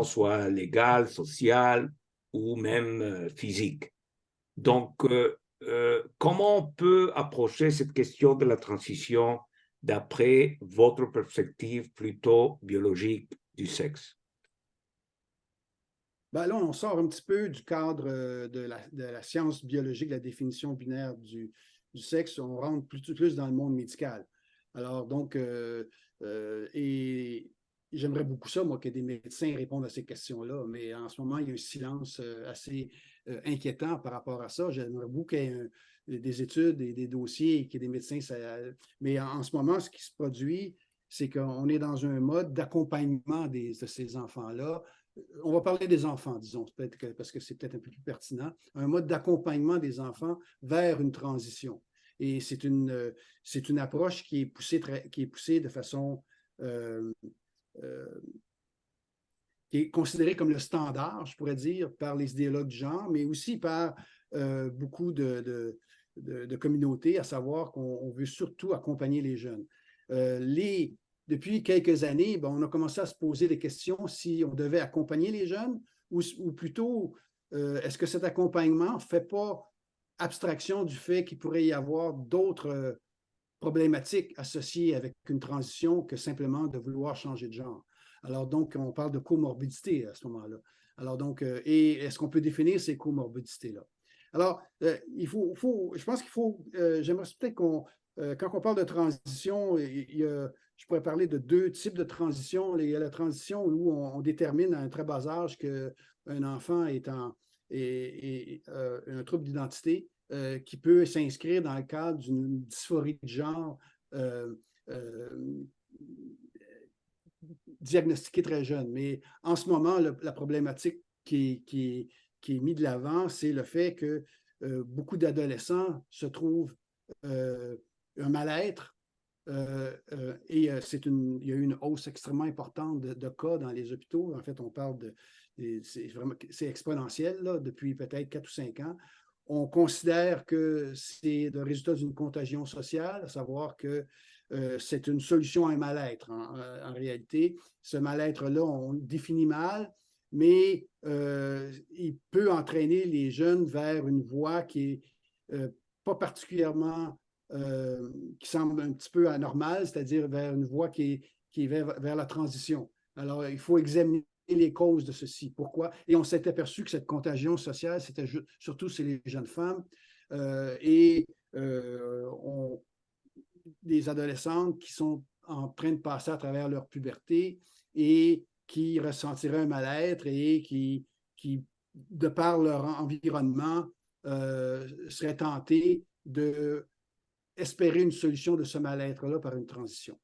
Speaker 1: soit légale, sociale ou même physique.
Speaker 3: Oui.
Speaker 1: Donc, comment on peut approcher cette question de la transition d'après votre perspective plutôt biologique du sexe?
Speaker 3: Ben là, on sort un petit peu du cadre de la science biologique, la définition binaire du sexe. On rentre plus dans le monde médical. Alors, donc, et j'aimerais beaucoup ça, moi, que des médecins répondent à ces questions-là. Mais en ce moment, il y a un silence assez inquiétant par rapport à ça. J'aimerais beaucoup qu'il y ait des études et des dossiers et qu'il y ait des médecins. Mais en ce moment, ce qui se produit, c'est qu'on est dans un mode d'accompagnement de ces enfants-là. On va parler des enfants, disons, peut-être parce que c'est peut-être un peu plus pertinent, un mode d'accompagnement des enfants vers une transition. Et c'est une approche qui est poussée de façon qui est considérée comme le standard, je pourrais dire, par les idéologues du genre, mais aussi par beaucoup de communautés, à savoir qu'on veut surtout accompagner les jeunes. Depuis quelques années, ben, on a commencé à se poser des questions si on devait accompagner les jeunes ou plutôt, est-ce que cet accompagnement ne fait pas abstraction du fait qu'il pourrait y avoir d'autres problématiques associées avec une transition que simplement de vouloir changer de genre. Alors donc, on parle de comorbidité à ce moment-là. Alors donc, et est-ce qu'on peut définir ces comorbidités-là? Alors, je pense qu'il faut, j'aimerais peut-être quand on parle de transition, je pourrais parler de deux types de transition. Il y a la transition où on détermine à un très bas âge qu'un enfant est un trouble d'identité qui peut s'inscrire dans le cadre d'une dysphorie de genre diagnostiquée très jeune. Mais en ce moment, la problématique qui est mise de l'avant, c'est le fait que beaucoup d'adolescents se trouvent un mal-être et il y a eu une hausse extrêmement importante de cas dans les hôpitaux. En fait, on parle c'est exponentiel là, depuis peut-être 4 ou 5 ans. On considère que c'est le résultat d'une contagion sociale, à savoir que c'est une solution à un mal-être. En réalité, ce mal-être-là, on le définit mal, mais il peut entraîner les jeunes vers une voie qui n'est pas particulièrement, qui semble un petit peu anormale, c'est-à-dire vers une voie qui est vers la transition. Alors, il faut examiner les causes de ceci. Pourquoi? Et on s'est aperçu que cette contagion sociale, c'était surtout chez les jeunes femmes des adolescentes qui sont en train de passer à travers leur puberté et qui ressentiraient un mal-être et qui, de par leur environnement, seraient tentées d'espérer une solution de ce mal-être-là par une transition.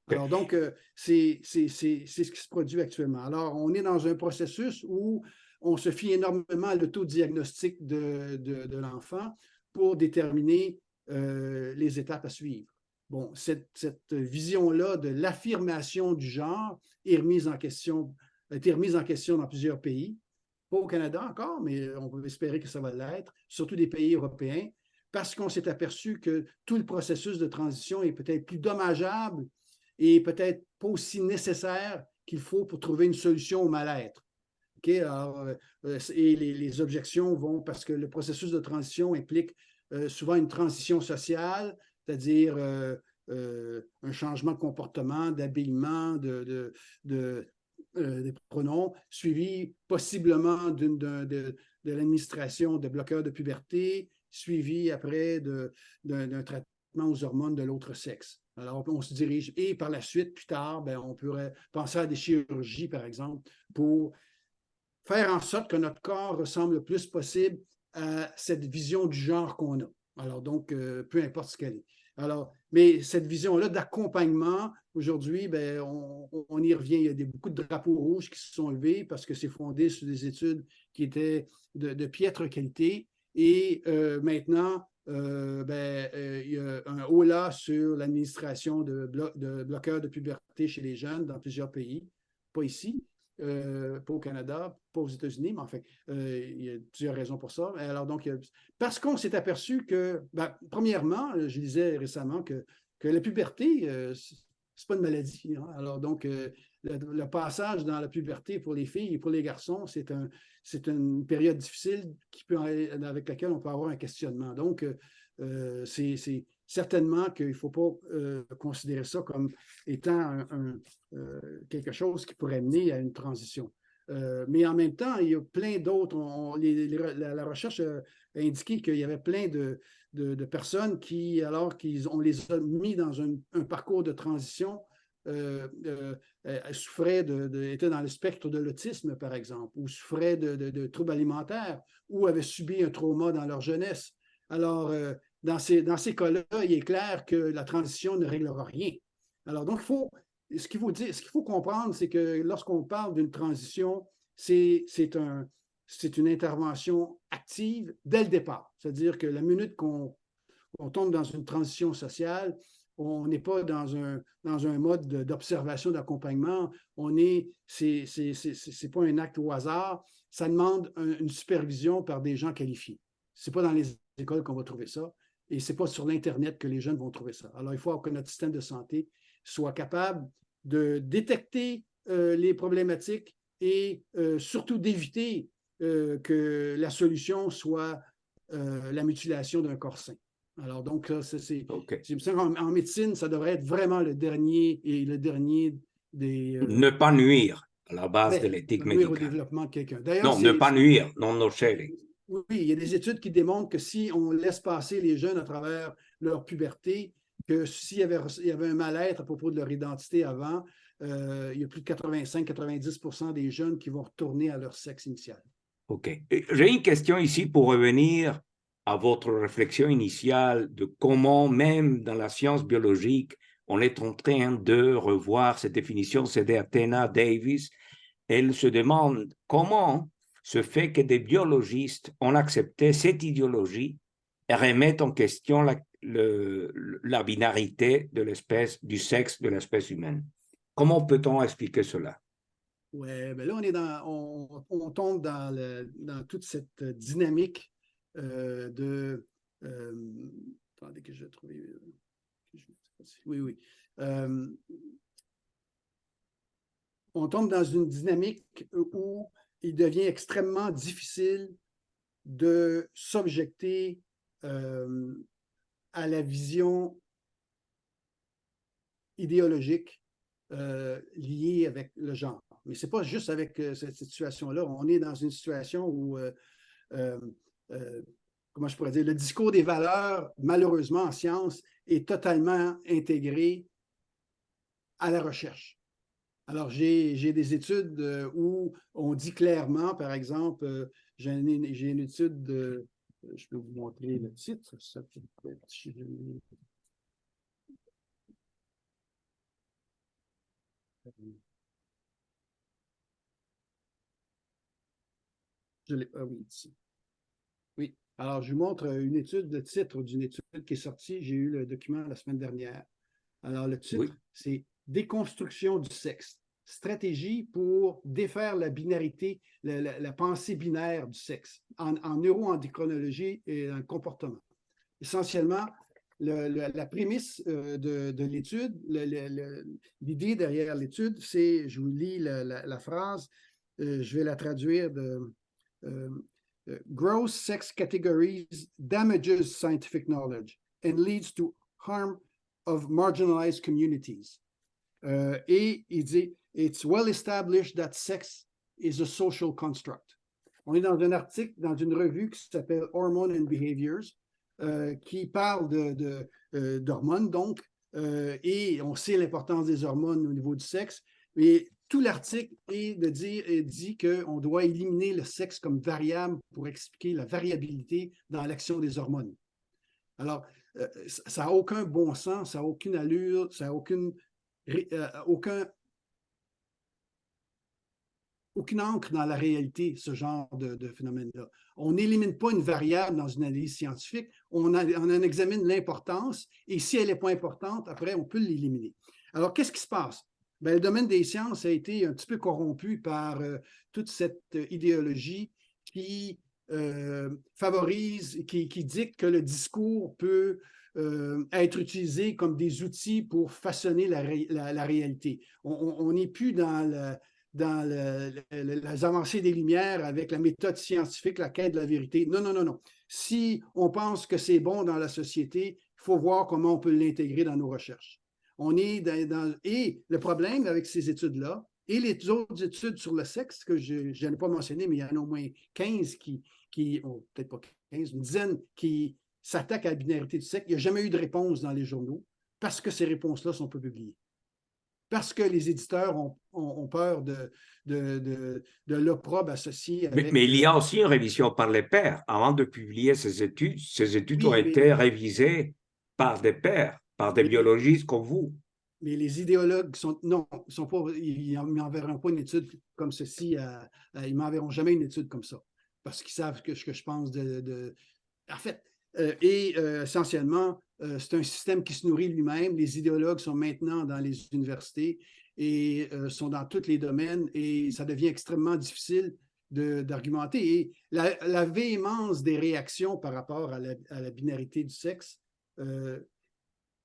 Speaker 3: Alors, donc, c'est ce qui se produit actuellement. Alors, on est dans un processus où on se fie énormément à l'autodiagnostic de l'enfant pour déterminer les étapes à suivre. Bon, cette vision-là de l'affirmation du genre est remise en question, a été remise en question dans plusieurs pays. Pas au Canada encore, mais on peut espérer que ça va l'être, surtout des pays européens, parce qu'on s'est aperçu que tout le processus de transition est peut-être plus dommageable et peut-être pas aussi nécessaire qu'il faut pour trouver une solution au mal-être. Okay? Alors, et les objections vont parce que le processus de transition implique souvent une transition sociale, c'est-à-dire un changement de comportement, d'habillement, des pronoms, suivi possiblement de l'administration de bloqueurs de puberté, suivi après d'un traitement aux hormones de l'autre sexe. Alors, on se dirige, et par la suite, plus tard, ben, on pourrait penser à des chirurgies, par exemple, pour faire en sorte que notre corps ressemble le plus possible à cette vision du genre qu'on a. Alors, donc, peu importe ce qu'elle est. Alors, mais cette vision-là d'accompagnement, aujourd'hui, ben, on y revient. Il y a beaucoup de drapeaux rouges qui se sont levés parce que c'est fondé sur des études qui étaient de piètre qualité. Et maintenant, il y a un holà sur l'administration de bloqueurs de puberté chez les jeunes dans plusieurs pays, pas ici, pas au Canada, pas aux États-Unis, mais enfin, il y a plusieurs raisons pour ça. Alors donc, parce qu'on s'est aperçu que, premièrement, je disais récemment que la puberté, c'est pas une maladie. Hein? Alors donc, le passage dans la puberté pour les filles et pour les garçons, c'est une période difficile avec laquelle on peut avoir un questionnement. Donc, c'est certainement qu'il ne faut pas considérer ça comme étant quelque chose qui pourrait mener à une transition. Mais en même temps, il y a plein d'autres. La recherche a indiqué qu'il y avait plein de personnes qui, alors qu'on les a mis dans un parcours de transition, souffraient étaient dans le spectre de l'autisme, par exemple, ou souffraient de troubles alimentaires, ou avaient subi un trauma dans leur jeunesse. Alors, dans ces cas-là, il est clair que la transition ne réglera rien. Alors, donc, il faut ce qu'il faut dire, ce qu'il faut comprendre, c'est que lorsqu'on parle d'une transition, c'est une intervention active dès le départ. C'est-à-dire que la minute qu'on tombe dans une transition sociale, on n'est pas dans un mode d'observation, d'accompagnement. C'est pas un acte au hasard. Ça demande une supervision par des gens qualifiés. C'est pas dans les écoles qu'on va trouver ça. Et c'est pas sur l'Internet que les jeunes vont trouver ça. Alors, il faut que notre système de santé soit capable de détecter les problématiques et surtout d'éviter que la solution soit la mutilation d'un corps sain. Alors, donc, en médecine, ça devrait être vraiment le dernier des...
Speaker 1: Ne pas nuire à la base de l'éthique médicale.
Speaker 3: Nuire au développement de quelqu'un.
Speaker 1: Non, ne pas nuire, non nocere.
Speaker 3: Oui, il y a des études qui démontrent que si on laisse passer les jeunes à travers leur puberté, que s'il y avait un mal-être à propos de leur identité avant, il y a plus de 85-90% des jeunes qui vont retourner à leur sexe initial.
Speaker 1: OK. J'ai une question ici pour revenir à votre réflexion initiale de comment, même dans la science biologique, on est en train de revoir cette définition. C'est d'Athena Davis. Elle se demande comment se fait que des biologistes ont accepté cette idéologie et remettent en question la binarité de l'espèce, du sexe de l'espèce humaine. Comment peut-on expliquer cela?
Speaker 3: Oui, ben là, on tombe dans toute cette dynamique attendez que je trouve. Oui. On tombe dans une dynamique où il devient extrêmement difficile de s'objecter à la vision idéologique liée avec le genre. Mais ce n'est pas juste avec cette situation-là. On est dans une situation où, comment je pourrais dire, le discours des valeurs, malheureusement en science, est totalement intégré à la recherche. Alors, j'ai des études où on dit clairement, par exemple, j'ai une étude je peux vous montrer le titre. Ça peut être, oui, ici. Oui. Alors, je vous montre une étude, le titre d'une étude qui est sortie. J'ai eu le document la semaine dernière. Alors, le titre, c'est « Déconstruction du sexe. Stratégie pour défaire la binarité, la pensée binaire du sexe en neuroendocrinologie et en comportement. » Essentiellement, la prémisse de l'étude, l'idée derrière l'étude, c'est, je vous lis la phrase, je vais la traduire de gross sex categories damages scientific knowledge and leads to harm of marginalized communities. Et il dit, it's well established that sex is a social construct. On est dans un article, dans une revue qui s'appelle Hormone and Behaviors, qui parle d'hormones, donc, et on sait l'importance des hormones au niveau du sexe, mais tout l'article dit qu'on doit éliminer le sexe comme variable pour expliquer la variabilité dans l'action des hormones. Alors, ça n'a aucun bon sens, ça n'a aucune allure, ça n'a aucune encre dans la réalité, ce genre de phénomène-là. On n'élimine pas une variable dans une analyse scientifique, on en examine l'importance, et si elle n'est pas importante, après, on peut l'éliminer. Alors, qu'est-ce qui se passe? Bien, le domaine des sciences a été un petit peu corrompu par toute cette idéologie qui favorise, qui dicte que le discours peut être utilisé comme des outils pour façonner la réalité. On n'est plus dans les avancées des Lumières avec la méthode scientifique, la quête de la vérité. Non. Si on pense que c'est bon dans la société, il faut voir comment on peut l'intégrer dans nos recherches. Et le problème avec ces études-là, et les autres études sur le sexe, que je n'ai pas mentionné, mais il y en a au moins 15 peut-être pas 15, une dizaine qui s'attaquent à la binarité du sexe. Il n'y a jamais eu de réponse dans les journaux parce que ces réponses-là ne sont pas publiées. Parce que les éditeurs ont peur de l'opprobre associé avec...
Speaker 1: Mais il y a aussi une révision par les pairs. Avant de publier ces études ont été révisées par des pairs, par des biologistes comme vous.
Speaker 3: Mais les idéologues non, ils n'enverront pas une étude comme ceci. Ils ne m'enverront jamais une étude comme ça. Parce qu'ils savent ce que je pense En fait, essentiellement, c'est un système qui se nourrit lui-même. Les idéologues sont maintenant dans les universités et sont dans tous les domaines et ça devient extrêmement difficile d'argumenter. Et la véhémence des réactions par rapport à la binarité du sexe,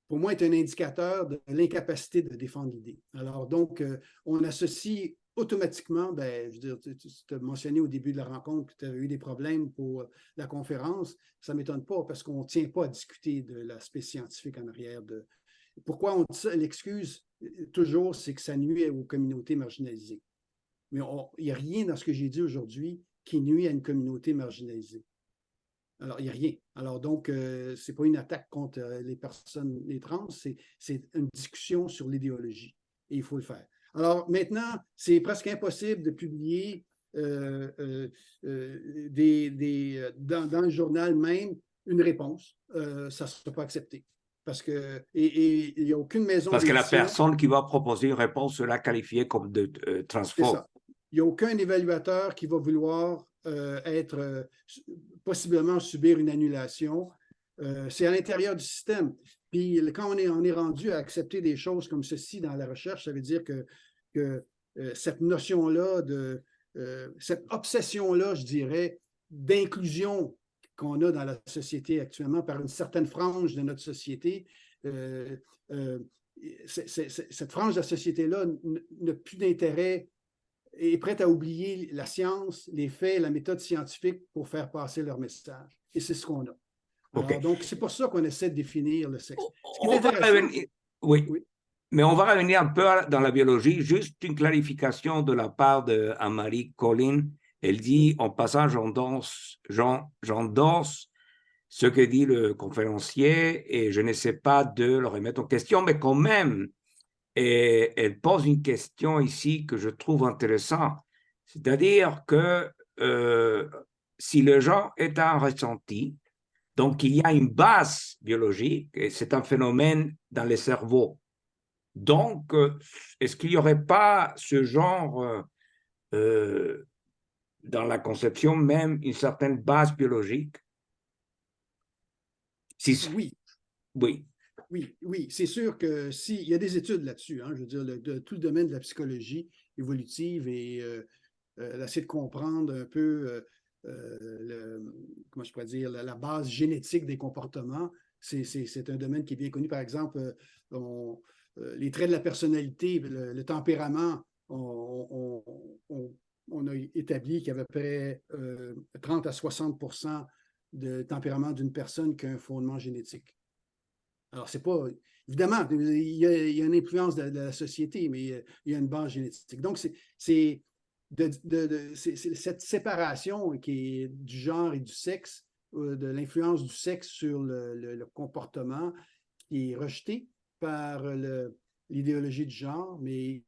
Speaker 3: pour moi, est un indicateur de l'incapacité de défendre l'idée. Alors, donc, on associe automatiquement, je veux dire, tu as mentionné au début de la rencontre que tu avais eu des problèmes pour la conférence. Ça ne m'étonne pas parce qu'on ne tient pas à discuter de l'aspect scientifique en arrière. Pourquoi on dit ça? L'excuse, toujours, c'est que ça nuit aux communautés marginalisées. Mais il n'y a rien dans ce que j'ai dit aujourd'hui qui nuit à une communauté marginalisée. Alors, il n'y a rien. Alors, donc, ce n'est pas une attaque contre les personnes, les trans, c'est une discussion sur l'idéologie. Et il faut le faire. Alors, maintenant, c'est presque impossible de publier dans le journal même une réponse. Ça ne sera pas accepté. Parce que, et il n'y a aucune maison
Speaker 1: Parce que la
Speaker 3: d'édition.
Speaker 1: personne qui va proposer une réponse sera qualifiée comme de transphobe.
Speaker 3: C'est ça. Il n'y a aucun évaluateur qui va vouloir possiblement subir une annulation. C'est à l'intérieur du système. Puis quand on est rendu à accepter des choses comme ceci dans la recherche, ça veut dire que cette notion-là, cette obsession-là, je dirais, d'inclusion qu'on a dans la société actuellement par une certaine frange de notre société, cette frange de la société-là n'a plus d'intérêt, est prête à oublier la science, les faits, la méthode scientifique pour faire passer leur message. Et c'est ce qu'on a. Alors, donc, c'est pour ça qu'on essaie de définir le sexe. Ce qui est intéressant,
Speaker 1: oui, mais on va revenir un peu dans la biologie. Juste une clarification de la part d'Anne-Marie Collin. Elle dit, en passant, j'endosse ce que dit le conférencier et je n'essaie pas de le remettre en question, mais quand même, et elle pose une question ici que je trouve intéressante, c'est-à-dire que si le genre est un ressenti, donc il y a une base biologique et c'est un phénomène dans les cerveaux. Donc, est-ce qu'il n'y aurait pas ce genre dans la conception même une certaine base biologique?
Speaker 3: Oui.
Speaker 1: Oui.
Speaker 3: Oui, c'est sûr que il y a des études là-dessus, hein, je veux dire, tout le domaine de la psychologie évolutive et essayer de comprendre un peu comment je pourrais dire, la base génétique des comportements. C'est un domaine qui est bien connu. Par exemple, les traits de la personnalité, le tempérament, on a établi qu'il y avait à peu près 30 à 60% de tempérament d'une personne qui a un fondement génétique. Alors, c'est pas. Évidemment, il y a une influence de la société, mais il y a une base génétique. Donc, c'est cette séparation qui est du genre et du sexe, de l'influence du sexe sur le comportement, qui est rejetée par l'idéologie du genre, mais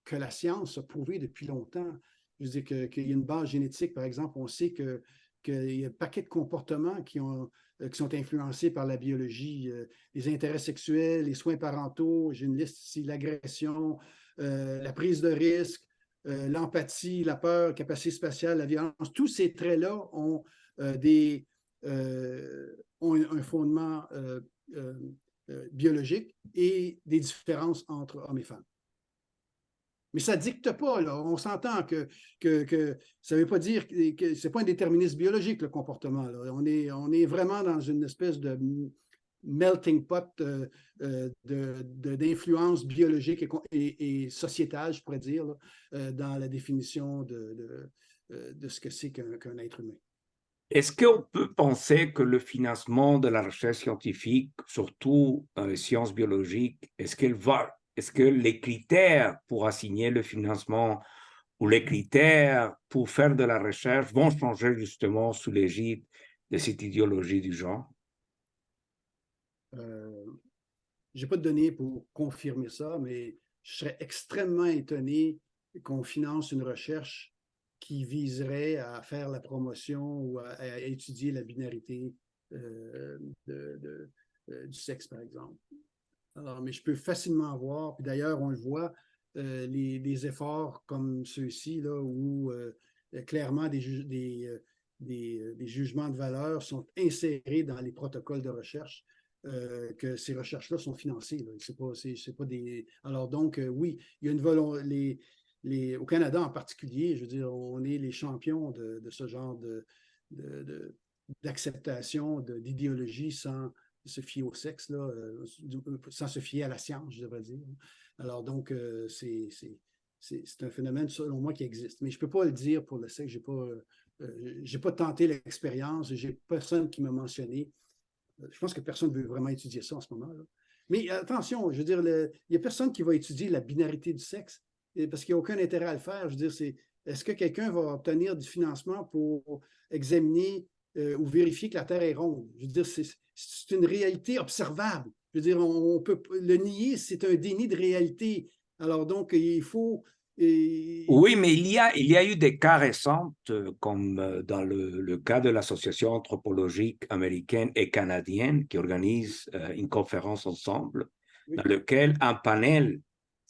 Speaker 3: que la science a prouvé depuis longtemps. Je veux dire qu'il y a une base génétique, par exemple, on sait qu'il y a un paquet de comportements qui sont influencés par la biologie, les intérêts sexuels, les soins parentaux, j'ai une liste ici, l'agression, la prise de risque, l'empathie, la peur, capacité spatiale, la violence. Tous ces traits-là ont un fondement biologique et des différences entre hommes et femmes. Mais ça ne dicte pas, là. On s'entend que ça ne veut pas dire que ce n'est pas un déterminisme biologique, le comportement. Là. On est vraiment dans une espèce de melting pot d'influence biologique et sociétale, je pourrais dire, là, dans la définition de ce que c'est qu'un être humain.
Speaker 1: Est-ce qu'on peut penser que le financement de la recherche scientifique, surtout dans les sciences biologiques, est-ce que les critères pour assigner le financement ou les critères pour faire de la recherche vont changer justement sous l'égide de cette idéologie du genre?
Speaker 3: Je n'ai pas de données pour confirmer ça, mais je serais extrêmement étonné qu'on finance une recherche qui viserait à faire la promotion ou à étudier la binarité du sexe, par exemple. Alors, mais je peux facilement voir, puis d'ailleurs, on le voit, les efforts comme ceux-ci, là, où clairement des jugements de valeur sont insérés dans les protocoles de recherche, que ces recherches-là sont financées. Là. C'est pas des... Alors donc, oui, il y a une volonté... Au Canada en particulier, je veux dire, on est les champions de ce genre d'acceptation d'idéologie sans se fier au sexe, là, sans se fier à la science, je devrais dire. Alors donc, c'est un phénomène, selon moi, qui existe. Mais je ne peux pas le dire pour le sexe. Je n'ai pas tenté l'expérience. J'ai personne qui m'a mentionné. Je pense que personne ne veut vraiment étudier ça en ce moment. Là. Mais attention, je veux dire, il n'y a personne qui va étudier la binarité du sexe parce qu'il n'y a aucun intérêt à le faire. Je veux dire, est-ce que quelqu'un va obtenir du financement pour examiner ou vérifier que la Terre est ronde? Je veux dire, c'est une réalité observable. Je veux dire, on peut le nier, c'est un déni de réalité. Alors donc, il faut...
Speaker 1: Oui, mais il y a eu des cas récents, comme dans le cas de l'Association anthropologique américaine et canadienne, qui organise une conférence ensemble,
Speaker 3: Oui.
Speaker 1: dans lequel un panel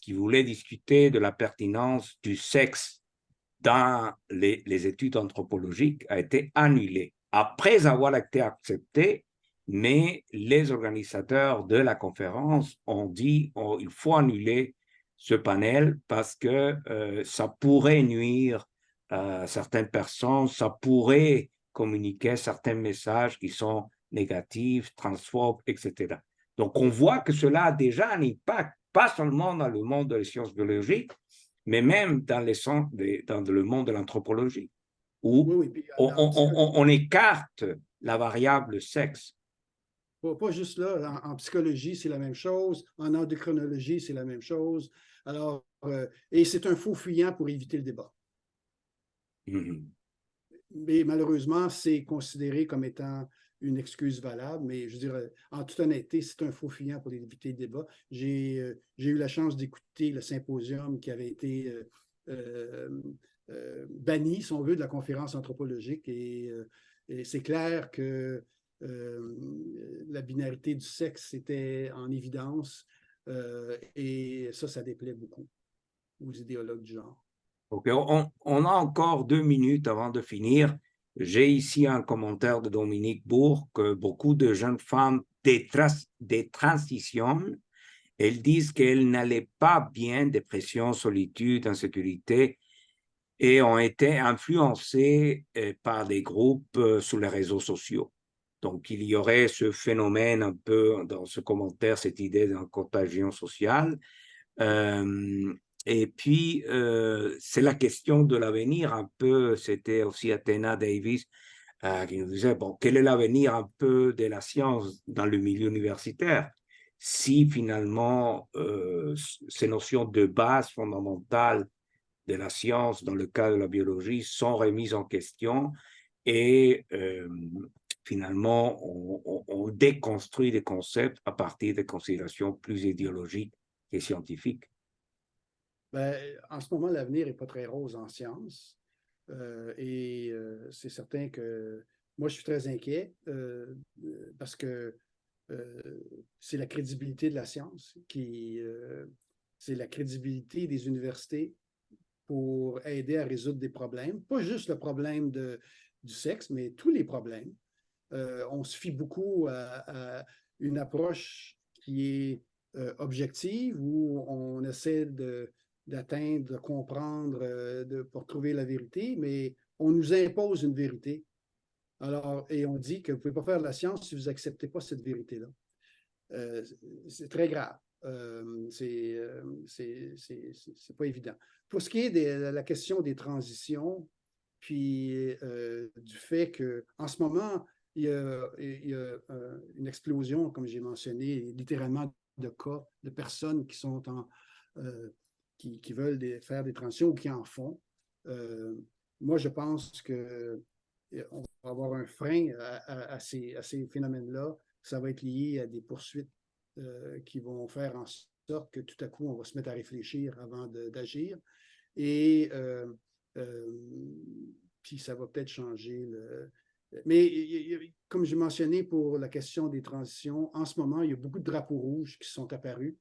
Speaker 1: qui voulait discuter de la pertinence du sexe dans les études anthropologiques a été annulé. Après avoir été accepté, mais les organisateurs de la conférence ont dit il faut annuler ce panel parce que ça pourrait nuire à certaines personnes, ça pourrait communiquer certains messages qui sont négatifs, transphobes, etc. Donc, on voit que cela a déjà un impact, pas seulement dans le monde des sciences biologiques, mais même dans le monde de l'anthropologie, où
Speaker 3: Oui, puis,
Speaker 1: on écarte la variable sexe.
Speaker 3: pas juste là, en psychologie, c'est la même chose, en endocrinologie, c'est la même chose. Alors, et c'est un faux fuyant pour éviter le débat.
Speaker 1: Mm-hmm.
Speaker 3: Mais malheureusement, c'est considéré comme étant une excuse valable, mais je veux dire, en toute honnêteté, c'est un faux fuyant pour éviter le débat. J'ai eu la chance d'écouter le symposium qui avait été banni, si on veut, de la conférence anthropologique, et c'est clair que la binarité du sexe était en évidence, et ça déplaît beaucoup aux idéologues du genre.
Speaker 1: Okay. On a encore 2 minutes avant de finir. J'ai ici un commentaire de Dominique Bourg que beaucoup de jeunes femmes détransitionnent. Elles disent qu'elles n'allaient pas bien, dépression, solitude, insécurité, et ont été influencées par des groupes sur les réseaux sociaux. Donc, il y aurait ce phénomène un peu dans ce commentaire, cette idée d'une contagion sociale. Et puis, c'est la question de l'avenir un peu, c'était aussi Athena Davis qui nous disait, bon, quel est l'avenir un peu de la science dans le milieu universitaire si finalement ces notions de base fondamentales de la science, dans le cas de la biologie, sont remises en question et finalement, on déconstruit des concepts à partir de considérations plus idéologiques et scientifiques.
Speaker 3: Ben, en ce moment, l'avenir n'est pas très rose en sciences. Et c'est certain que moi, je suis très inquiet parce que c'est la crédibilité de la science c'est la crédibilité des universités pour aider à résoudre des problèmes, pas juste le problème du sexe, mais tous les problèmes. On se fie beaucoup à une approche qui est objective, où on essaie d'atteindre, de comprendre, pour trouver la vérité, mais on nous impose une vérité. Alors, et on dit que vous ne pouvez pas faire de la science si vous n'acceptez pas cette vérité-là. C'est très grave. C'est pas évident. Pour ce qui est de la question des transitions, puis du fait qu'en ce moment, il y a une explosion, comme j'ai mentionné, littéralement de cas, de personnes qui sont qui veulent faire des transitions ou qui en font. Moi, je pense qu'on va avoir un frein à ces phénomènes-là. Ça va être lié à des poursuites qui vont faire en sorte que tout à coup, on va se mettre à réfléchir avant d'agir. Et puis, ça va peut-être changer Mais comme j'ai mentionné pour la question des transitions, en ce moment, il y a beaucoup de drapeaux rouges qui sont apparus.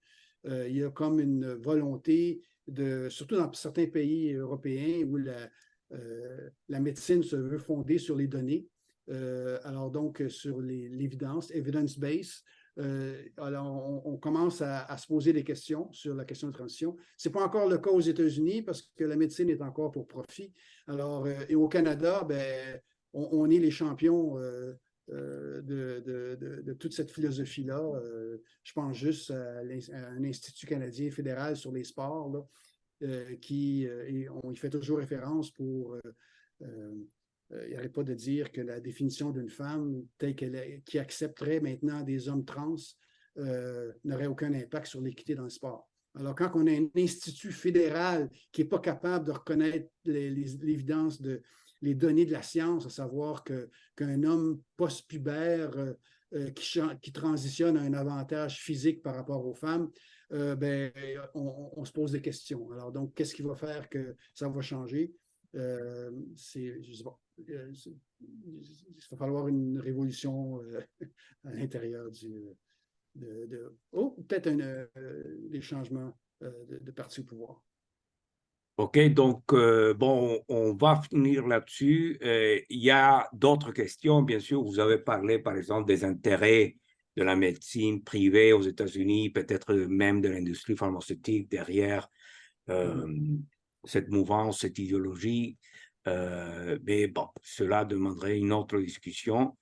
Speaker 3: Il y a comme une volonté, surtout dans certains pays européens où la médecine se veut fonder sur les données, alors donc sur l'évidence, evidence-based. Alors, on commence à se poser des questions sur la question de transition. Ce n'est pas encore le cas aux États-Unis parce que la médecine est encore pour profit. Alors, et au Canada, ben, on est les champions de toute cette philosophie-là. Je pense juste à un Institut canadien fédéral sur les sports là, on y fait toujours référence pour il n'arrête pas de dire que la définition d'une femme telle qui accepterait maintenant des hommes trans n'aurait aucun impact sur l'équité dans le sport. Alors, quand on a un institut fédéral qui n'est pas capable de reconnaître l'évidence les données de la science, à savoir qu'un homme post-pubère qui transitionne à un avantage physique par rapport aux femmes, ben, on se pose des questions. Alors, donc, qu'est-ce qui va faire que ça va changer? Je sais pas, il va falloir une révolution à l'intérieur peut-être des changements de parti au pouvoir.
Speaker 1: OK, donc, bon, on va finir là-dessus. Il y a d'autres questions, bien sûr. Vous avez parlé, par exemple, des intérêts de la médecine privée aux États-Unis, peut-être même de l'industrie pharmaceutique derrière cette mouvance, cette idéologie. Mais bon, cela demanderait une autre discussion.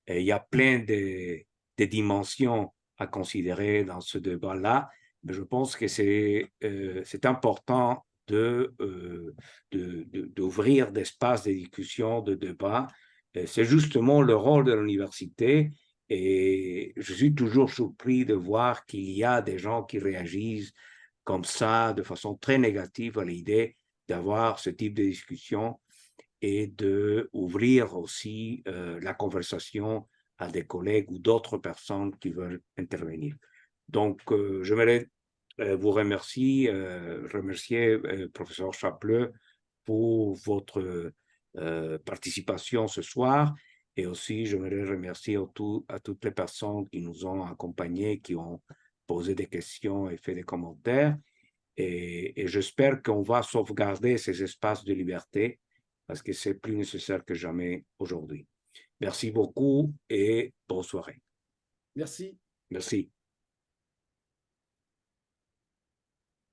Speaker 1: Et il y a plein de dimensions à considérer dans ce débat-là, mais je pense que c'est important d'ouvrir d'espaces de discussion, de débat. C'est justement le rôle de l'université et je suis toujours surpris de voir qu'il y a des gens qui réagissent comme ça, de façon très négative à l'idée d'avoir ce type de discussion et d'ouvrir aussi la conversation à des collègues ou d'autres personnes qui veulent intervenir. Donc, j'aimerais vous remercier, professeur Chapleux, pour votre participation ce soir. Et aussi, j'aimerais remercier à toutes les personnes qui nous ont accompagnés, qui ont posé des questions et fait des commentaires. Et j'espère qu'on va sauvegarder ces espaces de liberté parce que c'est plus nécessaire que jamais aujourd'hui. Merci beaucoup et bonne soirée.
Speaker 3: Merci.
Speaker 1: Merci.